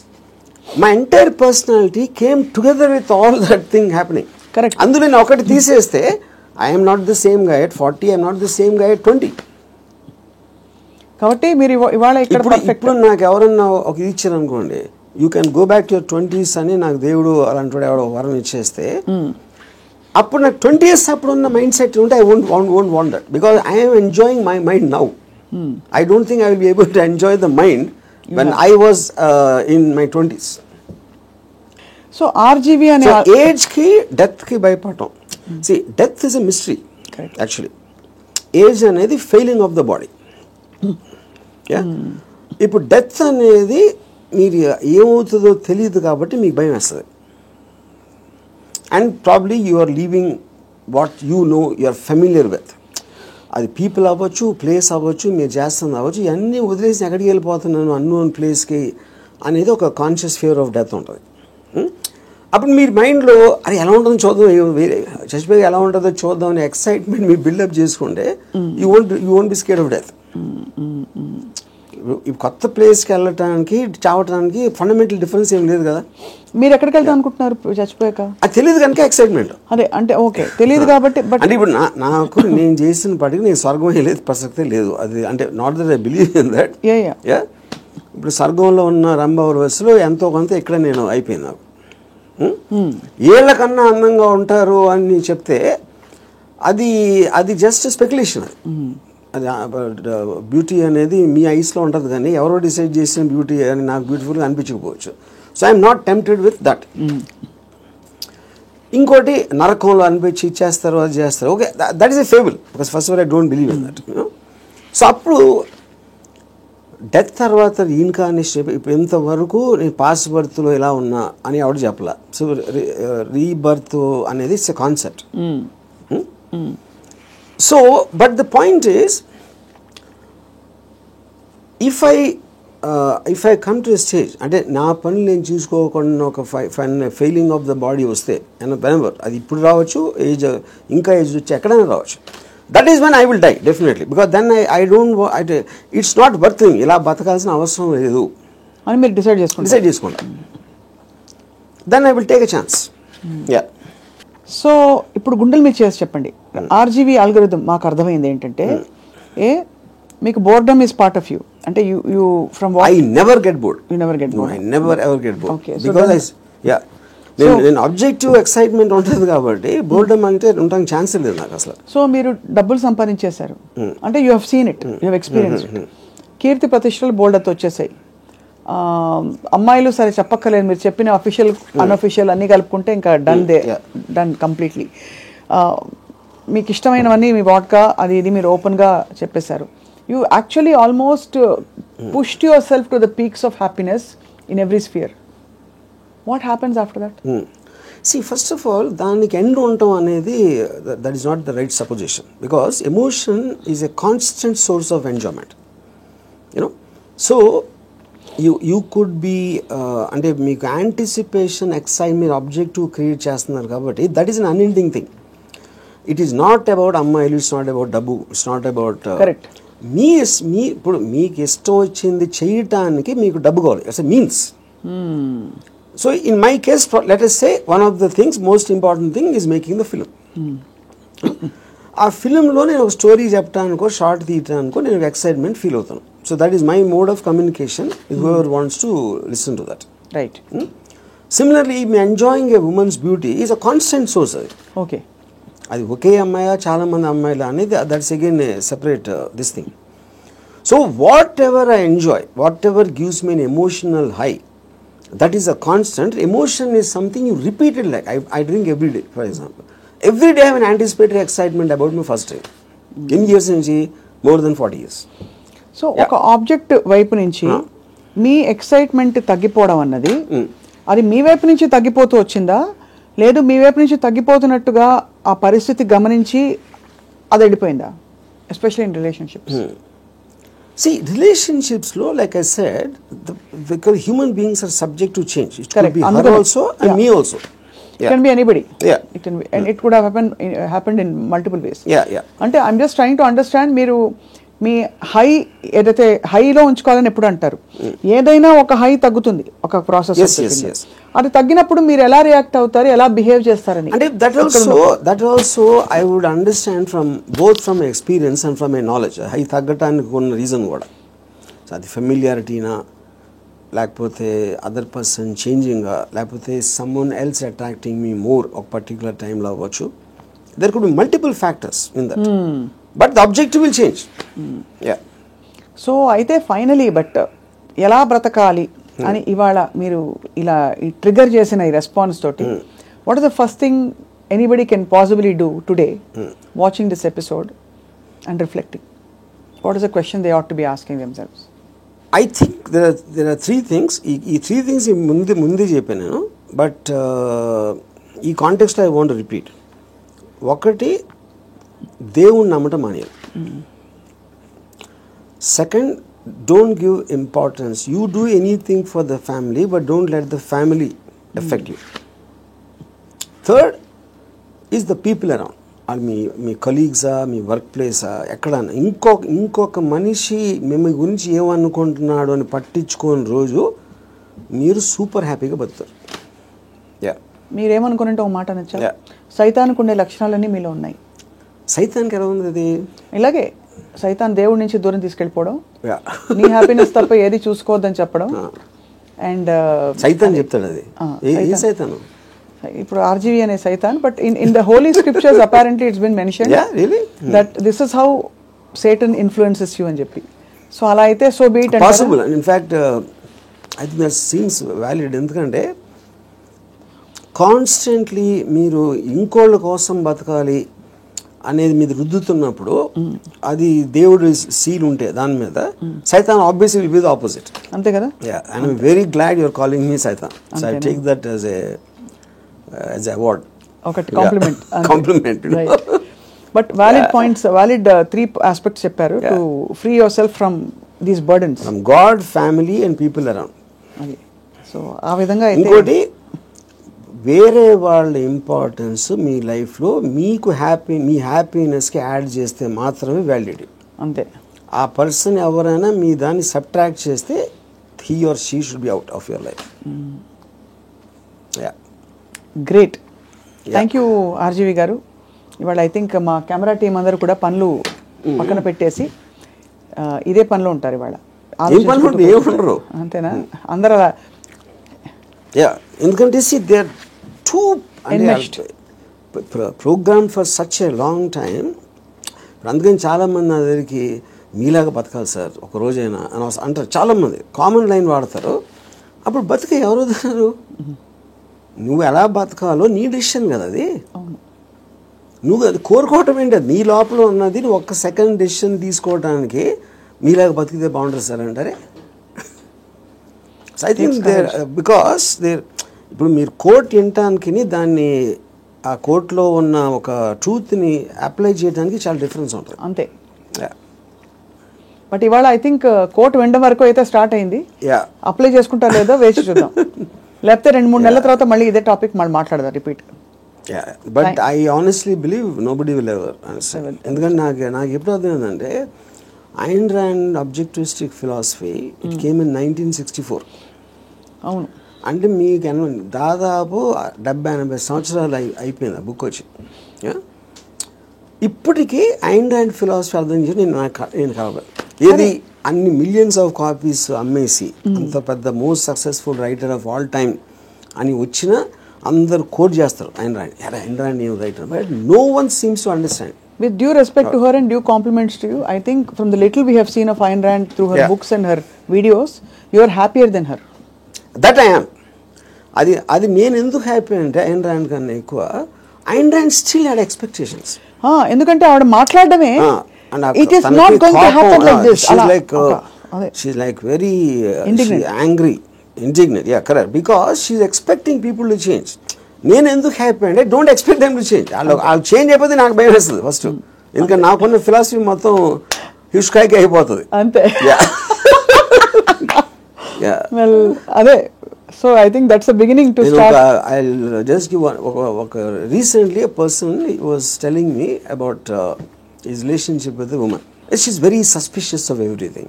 my entire personality came together with all that thing happening. Correct. అందులో నేను ఒకటి తీసేస్తే I'm not the same guy at 40, I'm not the same guy at 20. కాబట్టి మీరు ఇవాళ ఇప్పుడు నాకు ఎవరన్నా ఒక ఇది ఇచ్చారు అనుకోండి, you can go back to your 20s అని నాకు దేవుడు అలాంటి ఎవడో వరం ఇచ్చేస్తే, అప్పుడు నాకు 20 years అప్పుడు ఉన్న మైండ్ సెట్ ఉంటే I won't want that, because I'm enjoying my mind now. I don't think I will be able to enjoy the mind when I was in my 20s. So RGV అనే ఏజ్కి డెత్కి భయపడటం. See death is a mystery actually. Age అనేది failing of the body. ఇప్పుడు death అనేది మీరు ఏమవుతుందో తెలియదు కాబట్టి మీకు భయం వేస్తుంది. And probably you are leaving what you no, you are familiar with. అది పీపుల్ అవ్వచ్చు, ప్లేస్ అవ్వచ్చు, మీరు చేస్తుంది అవ్వచ్చు, ఇవన్నీ వదిలేసి ఎక్కడికి వెళ్ళిపోతున్నాను అన్నోన్ ప్లేస్కి అనేది ఒక కాన్షియస్ ఫియర్ ఆఫ్ డెత్ ఉంటుంది. అప్పుడు మీరు మైండ్లో అది ఎలా ఉంటుందో చూద్దాం, వేరే చచ్చిపోయి ఎలా ఉంటుందో చూద్దాం అనే ఎక్సైట్మెంట్ మీరు బిల్డప్ చేసుకుంటే you won't be scared of death. కొత్త ప్లేస్కి వెళ్ళటానికి చావటానికి ఫండమెంటల్ డిఫరెన్స్ ఏం లేదు కదా. మీరు ఎక్కడికి వెళ్తాం అనుకుంటున్నారు చచ్చిపోయాక? అది తెలియదు కనుక ఎక్సైట్మెంట్. అదే అంటే ఓకే తెలియదు కాబట్టి. అంటే ఇప్పుడు నాకు నేను చేసిన పాటికి నేను స్వర్గం వెళ్ళేది ప్రసక్తే లేదు. అది అంటే not that I believe in that. ఇప్పుడు స్వర్గంలో ఉన్న రంభావరవస్సులో ఎంతో కొంత ఇక్కడ నేను అయిపోయింది. నాకు ఏళ్ళకన్నా అందంగా ఉంటారు అని చెప్తే అది జస్ట్ స్పెక్యులేషన్. అది బ్యూటీ అనేది మీ ఐస్లో ఉంటుంది, కానీ ఎవరో డిసైడ్ చేసిన బ్యూటీ అని నాకు బ్యూటిఫుల్గా అనిపించకపోవచ్చు. So I'm not tempted with that. ఇంకోటి నరకంలో అనిపించి ఇచ్చేస్తారు, అది చేస్తారు. Okay, that is a fable, because first of all I don't believe in that. So అప్పుడు డెత్ తర్వాత రీఇన్కార్నేషన్ ఇప్పుడు ఇంతవరకు నేను పాస్ట్ బర్త్లో ఎలా ఉన్నా అని ఎవడు చెప్పలా. సో రీబర్త్ అనేది it's a concept. So but the point is, if I come to a stage అంటే నా పనులు నేను చూసుకోకుండా ఒక ఫెయిలింగ్ ఆఫ్ ద బాడీ వస్తే వెనెవర్, అది ఇప్పుడు రావచ్చు, ఏజ్ ఇంకా ఏజ్ వచ్చి ఎక్కడైనా రావచ్చు, that is when I will die definitely. Because then I don't it's not worthing, ఇలా బతకాల్సిన అవసరం లేదు అని మీరు డిసైడ్ చేసుకుంటా. Then I will take a chance. So ఇప్పుడు గుండెలు మీరు చేసి చెప్పండి. ఆర్జీవీ అల్గోరిథం మాకు అర్థమైంది ఏంటంటే, మీకు boredom is part of you. అంటే you from I never get bored. You never get bored. I never ever get bored. Because నేను ఆబ్జెక్టివ్ ఎక్సైట్మెంట్ ఉంటుంది కాబట్టి బోర్డమ్ అంటే ఉండడానికి ఛాన్స్ లేదు నాకు అసలు. సో మీరు డబ్బులు సంపాదించేశారు అంటే you have seen it, you have experience it. కీర్తి ప్రతిష్టలు బోర్డర్తో వచ్చేసాయి. అమ్మాయిలు సరే చెప్పక్కర్లేదు, మీరు చెప్పిన అఫీషియల్ అన్అఫీషియల్ అన్నీ కలుపుకుంటే ఇంకా డన్ కంప్లీట్లీ. మీకు ఇష్టమైనవన్నీ మీ వాట్గా అది ఇది మీరు ఓపెన్గా చెప్పేశారు. You actually almost pushed your self to the peaks of happiness in every sphere. What happens after that? See, first of all, దానికి ఎండ్ ఉండటం అనేది that is not the right supposition, because emotion is a constant source of enjoyment, you know. So you could be అంటే మీకు anticipation excitement objective create చేస్తున్నారు కాబట్టి that is an unending thing. It is not about అమ్మాయిలు, it's not about డబ్బు, it's not about Correct. మీ ఇప్పుడు మీకు ఇష్టం వచ్చింది చేయటానికి మీకు డబ్బు కావాలి, it's a means. So in my case, let us say one of the things, most important thing is making the film. ఆ ఫిలింలో నేను ఒక స్టోరీ చెప్పడానికో షార్ట్ తీయటానికో నేను ఎక్సైట్మెంట్ ఫీల్ అవుతాను. So that is my mode of communication if whoever wants to listen to that. Right. Similarly me enjoying A women's beauty is a constant source. అది okay, అది ఒకే అమ్మాయా చాలా మంది అమ్మాయిలు అనేది that's again separate this thing. So what ever I enjoy, what ever gives me N emotional high, that is a constant. Emotion is something you repeat it, like I drink every day, for example. Every day I have an anticipatory excitement about my first drink. In years nunchi more than 40 years. So ఒక object వైపు నుంచి మీ excitement తగ్గిపోవడం అన్నది అది మీ వైపు నుంచి తగ్గిపోతూ వచ్చిందా, లేదు మీ వైపు నుంచి తగ్గిపోతున్నట్టుగా ఆ పరిస్థితి గమనించి అది వెళ్ళిపోయిందా, especially in relationships? See, relationships lo, like I said, because human beings are subject to change. It could be her also and me also. It can be anybody. Yeah. It can be, and it could have happened in multiple ways. Yeah. అంటే I'm just trying to understand, మీరు మీ high ఏదైతే హైలో ఉంచుకోవాలని ఎప్పుడు అంటారు, ఏదైనా ఒక high తగ్గుతుంది ఒక ప్రాసెస్. Yes. అది తగ్గినప్పుడు మీరు ఎలా రియాక్ట్ అవుతారు, ఎలా బిహేవ్ చేస్తారని? అంటే that also I would understand from both from experience and from my knowledge. High తగ్గటానికి ఉన్న రీజన్ కూడా, సో అది ఫెమిలియారిటీనా, లేకపోతే అదర్ పర్సన్ చేంజింగ్, లేకపోతే someone else attracting me more ఒక పర్టికులర్ టైంలో అవ్వచ్చు. There could be multiple factors in that, but the objective will change. So అయితే ఫైనలీ బట్ ఎలా బ్రతకాలి అని ఇవాళ మీరు ఇలా ట్రిగర్ చేసిన ఈ రెస్పాన్స్ తోటి, what is the first thing anybody can possibly do today watching this episode and reflecting? What is the question they ought to be asking themselves? I think there are three things. ఈ three things ముందే చెప్పాను నేను, but ఈ కాంటెక్స్ట్లో I want repeat. ఒకటి, దేవుణ్ణి నమ్మటం మానేయాలి. Second, don't give importance. You do anything for the family, but don't let the family affect you. Third is the people around. అది మీ కలీగ్సా, మీ వర్క్ ప్లేసా, ఎక్కడన్నా ఇంకొక మనిషి మేము గురించి ఏమనుకుంటున్నాడు అని పట్టించుకోని రోజు మీరు సూపర్ హ్యాపీగా బతుకుతారు. మీరేమనుకున్నట్టు ఒక మాట నచ్చా, సైతానికి ఉండే లక్షణాలన్నీ మీలో ఉన్నాయి. సైతానికి ఎలా ఉంది అది? ఇలాగే సైతాన్ దేవుడి నుంచి దూరం తీసుకెళ్ళిపోవడం, నీ హ్యాపీనెస్ తప్ప ఏది చూసుకోవద్దని చెప్పడం. అండ్ సైతాన్ చెప్తాడు అది. ఏ సైతాను? ఇప్పుడు ఆర్జీవి అనే సైతాన్, but in the holy scriptures apparently it's been mentioned that this is how Satan influences you అని చెప్పి. సో అలా అయితే so be it. Possible. In fact I think that seems valid. ఎందుకంటే కాన్స్టెంట్లీ మీరు ఇంకోళ్ళ కోసం బతకాలి అనేది మీద రుద్దుతున్నప్పుడు, అది దేవుడి సీల్ ఉంటే దాని మీద, సైతాన్ obviously will be the opposite. అంతే కదా? And I'm very glad your calling me సైతాన్. So I take that as a award, ఒకటి compliment. But valid points, valid 3 aspects చెప్పారు to free yourself from these burdens, from God, family and people around. So ఆ విధంగా ఇంకోటి, వేరే వాళ్ళ importance మీ లైఫ్లో మీకు మీ హ్యాపీనెస్కి యాడ్ చేస్తే మాత్రమే వ్యాలిడిటీ. అంతే. ఆ పర్సన్ ఎవరైనా మీ దాన్ని సబ్ట్రాక్ట్ చేస్తే he or she should be out of your life. Great. Thank you RGV గారు. ఇవాళ ఐ థింక్ మా కెమెరా టీం అందరూ కూడా పనులు పక్కన పెట్టేసి ఇదే పనిలో ఉంటారు ఇవాళ. అంతేనా? అందరూ అలా. ఎందుకంటే they're too program for such a long time. అందుకని చాలామంది నా దగ్గరికి మీలాగా బతకాలి సార్ ఒక రోజైనా అని అంటారు. చాలామంది కామన్ లైన్ వాడతారు. అప్పుడు బతికే ఎవరు వదలరు. నువ్వు ఎలా బతకాలో నీ డిసిషన్ కదా అది. నువ్వు అది కోరుకోవటం ఏంటి? అది నీ లోపల ఉన్నది. నువ్వు ఒక్క సెకండ్ డిసిషన్ తీసుకోవడానికి మీలాగా బతికితే బాగుంటుంది సార్ అంటారే. సో ఐ థింక్ బికాస్ ఇప్పుడు మీరు కోర్ట్ వినటానికి దాన్ని ఆ కోర్టులో ఉన్న ఒక ట్రూత్ని అప్లై చేయడానికి చాలా డిఫరెన్స్ ఉంటుంది. అంతే. బట్ ఇవాళ ఐ థింక్ కోర్టు వినడం వరకు అయితే స్టార్ట్ అయింది. అప్లై చేసుకుంటా లేదో వేచి చూద్దాం. లేకపోతే 2-3 నెలల తర్వాత మళ్ళీ ఇదే టాపిక్ మళ్ళీ మాట్లాడదాం repeat. But I honestly believe nobody will ever understand. ఎందుకంటే నాకు ఎప్పుడు అర్థమైందంటే Ayn Rand objectivistic philosophy it came in 1964. అవును. అంటే మీకు దాదాపు 70-80 సంవత్సరాలు అయిపోయింది ఆ బుక్ వచ్చి. ఇప్పటికీ ఐన్ ర్యాండ్ ఫిలాసఫీ అర్థం చేసి నేను కావాలి ఏది అన్ని మిలియన్స్ ఆఫ్ కాపీస్ అమ్మేసి అంత పెద్ద most successful writer of all time అని వచ్చిన అందరు కోట్ చేస్తారు ఐన్ ర్యాండ్ ఏం writer, but no one seems to understand. With due respect to her and due compliments to you, I think from the little we have seen of Ayn Rand through her books and her videos, you are happier than her. That I am. అది నేను ఎందుకు happy అంటే Ayn Rand కన్నా ఎక్కువ Ayn Rand still had expectations. ఎందుకంటే ఆవిడ మాట్లాడడమే it is not going to happen like this. She's like very angry, indignant. Yeah, correct. Because she's expecting people to change. నేను ఎందుకు హ్యాపీ అంటే don't expect them to change. వాళ్ళు change అయిపోతే నాకు భయం వేస్తుంది ఫస్ట్. ఎందుకంటే నాకున్న ఫిలాసఫీ మొత్తం హిస్కాయికి అయిపోతుంది అంతే. వెల్ అదే. So I think that's the beginning to start. I'll just give one. Recently a person was telling me about his relationship with a woman. She's very suspicious of everything.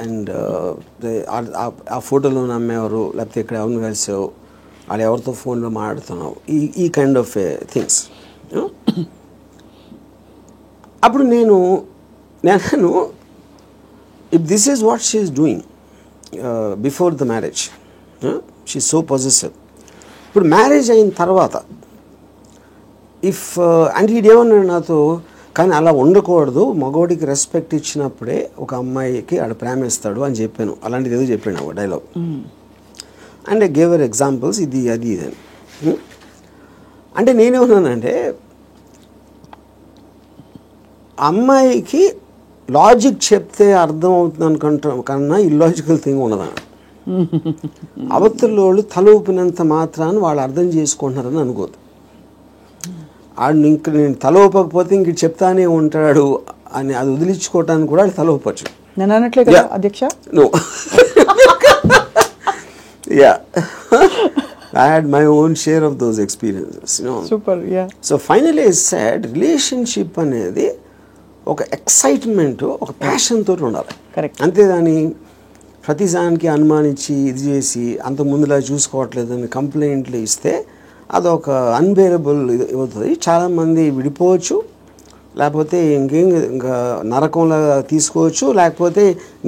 And ఆ ఫోటోలో నమ్మేవారు లేకపోతే ఇక్కడ ఎవరిని కలిసావు వాళ్ళు ఎవరితో ఫోన్లో మాట్లాడుతున్నావు ఈ కైండ్ ఆఫ్ థింగ్స్. అప్పుడు నేను if this is what she is doing before the marriage, she so possessive. ఇప్పుడు మ్యారేజ్ అయిన తర్వాత అంటే ఇదేమన్నాడు నాతో, కానీ అలా ఉండకూడదు, మగవాడికి రెస్పెక్ట్ ఇచ్చినప్పుడే ఒక అమ్మాయికి ఆడ ప్రేమిస్తాడు అని చెప్పాను. అలాంటిది ఏదో చెప్పాను ఒక dialogue. And I gave examples ఇది అది ఇదని. అంటే నేనేమన్నానంటే అమ్మాయికి లాజిక్ చెప్తే అర్థం అవుతుంది అనుకుంటా కన్నా ఇల్లాజికల్ థింగ్ ఉండదన్న. అవతల తల ఊపినంత మాత్రాన్ని వాళ్ళు అర్థం చేసుకుంటున్నారని అనుకోదు. ఇంక నేను తల ఊపకపోతే ఇంక చెప్తానే ఉంటాడు అని అది వదిలించుకోవటానికి కూడా తల ఊపచ్చు. నేను అనట్లే కదా అధ్యక్ష. No. Yeah. I had my own share of those experiences, you know. Super, yeah. So finally I said relationship అనేది ఒక ఎక్సైట్మెంట్, ఒక ప్యాషన్ తోటి ఉండాలి. కరెక్ట్. అంతేగాని ప్రతిదానికి అనుమానించి ఇది చేసి అంత ముందులా చూసుకోవట్లేదని కంప్లైంట్లు ఇస్తే అదొక అన్బేరబుల్ అవుతుంది. చాలామంది విడిపోవచ్చు, లేకపోతే ఇంకా నరకంలా తీసుకోవచ్చు, లేకపోతే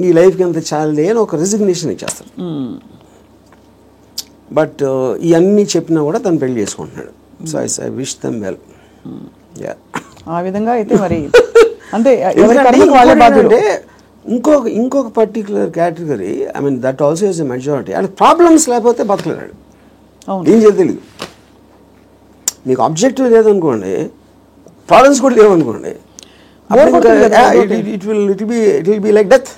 ఈ లైఫ్కి అంత చాలే అని ఒక రిజిగ్నేషన్ ఇచ్చేస్తారు. బట్ ఇవన్నీ చెప్పినా కూడా తను పెళ్లి చేసుకుంటున్నాడు. So I wish them well. ఆ విధంగా అయితే మరి అంటే ఇంకొక particular category, I mean that also is a majority. And problems లేకపోతే బతకలేడు, ఏం చేయాలి తెలియదు. మీకు ఆబ్జెక్టివ్ లేదనుకోండి, ప్రాబ్లమ్స్ కూడా లేవనుకోండి, it will be like death.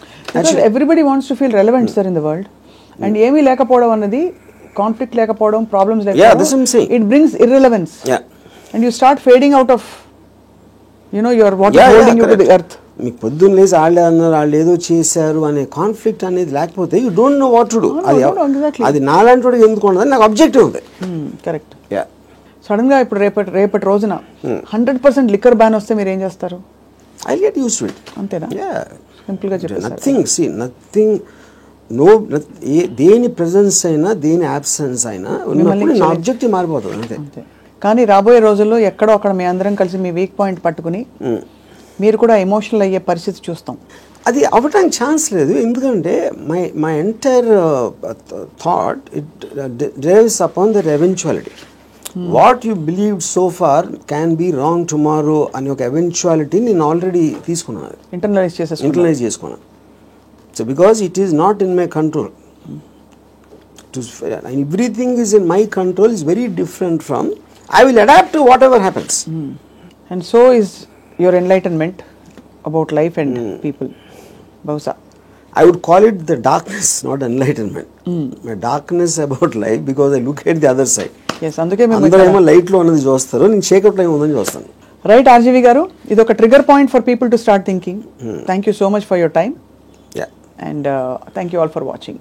Everybody wants to feel relevant, sir, in the world. And ఏమీ లేకపోవడం అన్నది, కాన్ఫ్లిక్ట్ లేకపోవడం, ప్రాబ్లమ్స్ లేకపోవడం, it brings irrelevance. And you start fading out of, you know, your what is holding you to the earth. మీకు పొద్దున్న లేసి వాళ్ళే అన్నారు, వాళ్ళు ఏదో చేశారు అనే కాన్ఫ్లిక్ట్ అనేది లేకపోతే you don't know what to do. అది నాలాంటి వాడికి ఎందుకు ఉండదు, నాకు ఆబ్జెక్టివ్ ఉంది. కరెక్ట్. సడన్ గా ఇప్పుడు రేపటి రోజున 100% లిక్కర్ బ్యాన్ వస్తే మీరు ఏం చేస్తారు? I get use to it. అంతేనా? సింపుల్ గా చెప్పండి. నథింగ్ దేని ప్రెజెన్స్ అయినా దేని అబ్సెన్స్ అయినా ఉన్నప్పుడు నా ఆబ్జెక్టివ్ మారిపోతుంది అంతే. కానీ రాబోయే రోజుల్లో ఎక్కడో అక్కడ మీ అందరం కలిసి మీ వీక్ పాయింట్ పట్టుకుని మీరు కూడా ఎమోషనల్ అయ్యే పరిస్థితి చూస్తాం. అది అవ్వటానికి ఛాన్స్ లేదు. ఎందుకంటే my entire thought it drives upon that eventuality. What you believe so far can be wrong tomorrow అనే ఒక ఎవెన్చువాలిటీ నేను ఆల్రెడీ తీసుకున్నాను, ఇంటర్నలైజ్ చేసుకున్నాను. So because it is not in my control. Everything is in my control is very different from, I will adapt to whatever happens. And so is your enlightenment about life and people. Bausa. I would call it the darkness, not enlightenment. My darkness about life because I look at the other side. Yes, అందుకే మేము అందరూ ఏమో లైట్లో ఉన్నది చూస్తారు, నేను చీకట్లో ఏముందని చూస్తాను. రైట్ ఆర్జీవి గారు, ఇది ఒక trigger point for people to start thinking. Thank you so much for your time, and thank you all for watching.